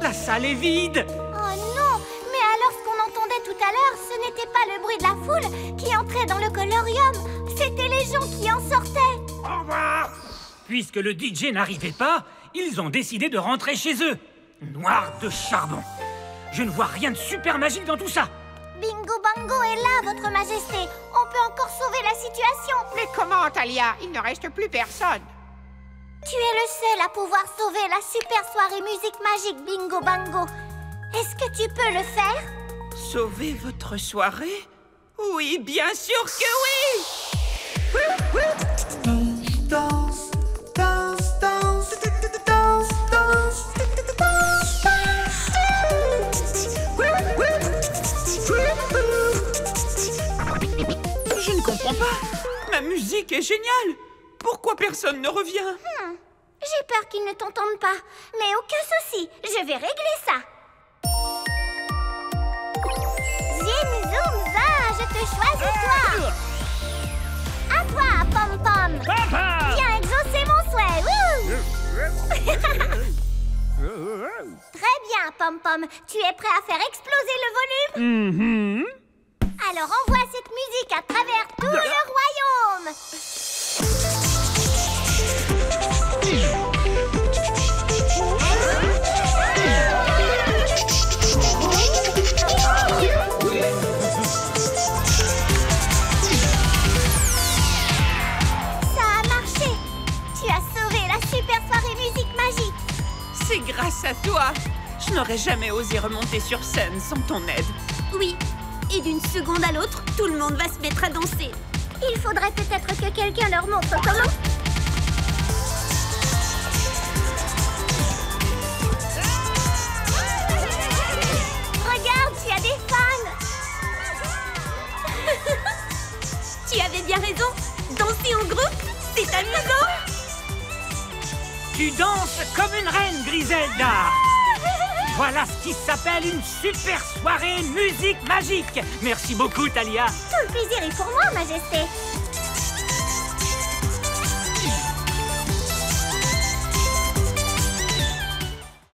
La salle est vide! Oh non! Mais alors ce qu'on entendait tout à l'heure, ce n'était pas le bruit de la foule qui entrait dans le colorium. C'était les gens qui en sortaient. Au revoir! Puisque le DJ n'arrivait pas, ils ont décidé de rentrer chez eux. Noir de charbon. Je ne vois rien de super magique dans tout ça. Bingo Bango est là, votre majesté. On peut encore sauver la situation. Mais comment, Talia? Il ne reste plus personne. Tu es le seul à pouvoir sauver la super soirée musique magique, Bingo Bango. Est-ce que tu peux le faire? Sauver votre soirée? Oui, bien sûr que oui! Danse, danse, danse, danse, danse, Je ne comprends pas. Ma musique est géniale. Pourquoi personne ne revient? J'ai peur qu'ils ne t'entendent pas. Mais aucun souci, je vais régler ça. Zim, zoom, za, je te choisis toi. À toi, Pom Pom. Viens exaucer mon souhait. Wouh! Très bien, Pom-Pom. Tu es prêt à faire exploser le volume? Alors envoie cette musique à travers tout le royaume. Ça a marché. Tu as sauvé la super soirée musique magique. C'est grâce à toi. Je n'aurais jamais osé remonter sur scène sans ton aide. Oui, et d'une seconde à l'autre, tout le monde va se mettre à danser. Il faudrait peut-être que quelqu'un leur montre comment. Regarde, tu as des fans. Tu avais bien raison. Danser en groupe, c'est amusant. Tu danses comme une reine, Griselda. Voilà ce qui s'appelle une super soirée musique magique. Merci beaucoup, Thalia. Tout le plaisir est pour moi, Majesté.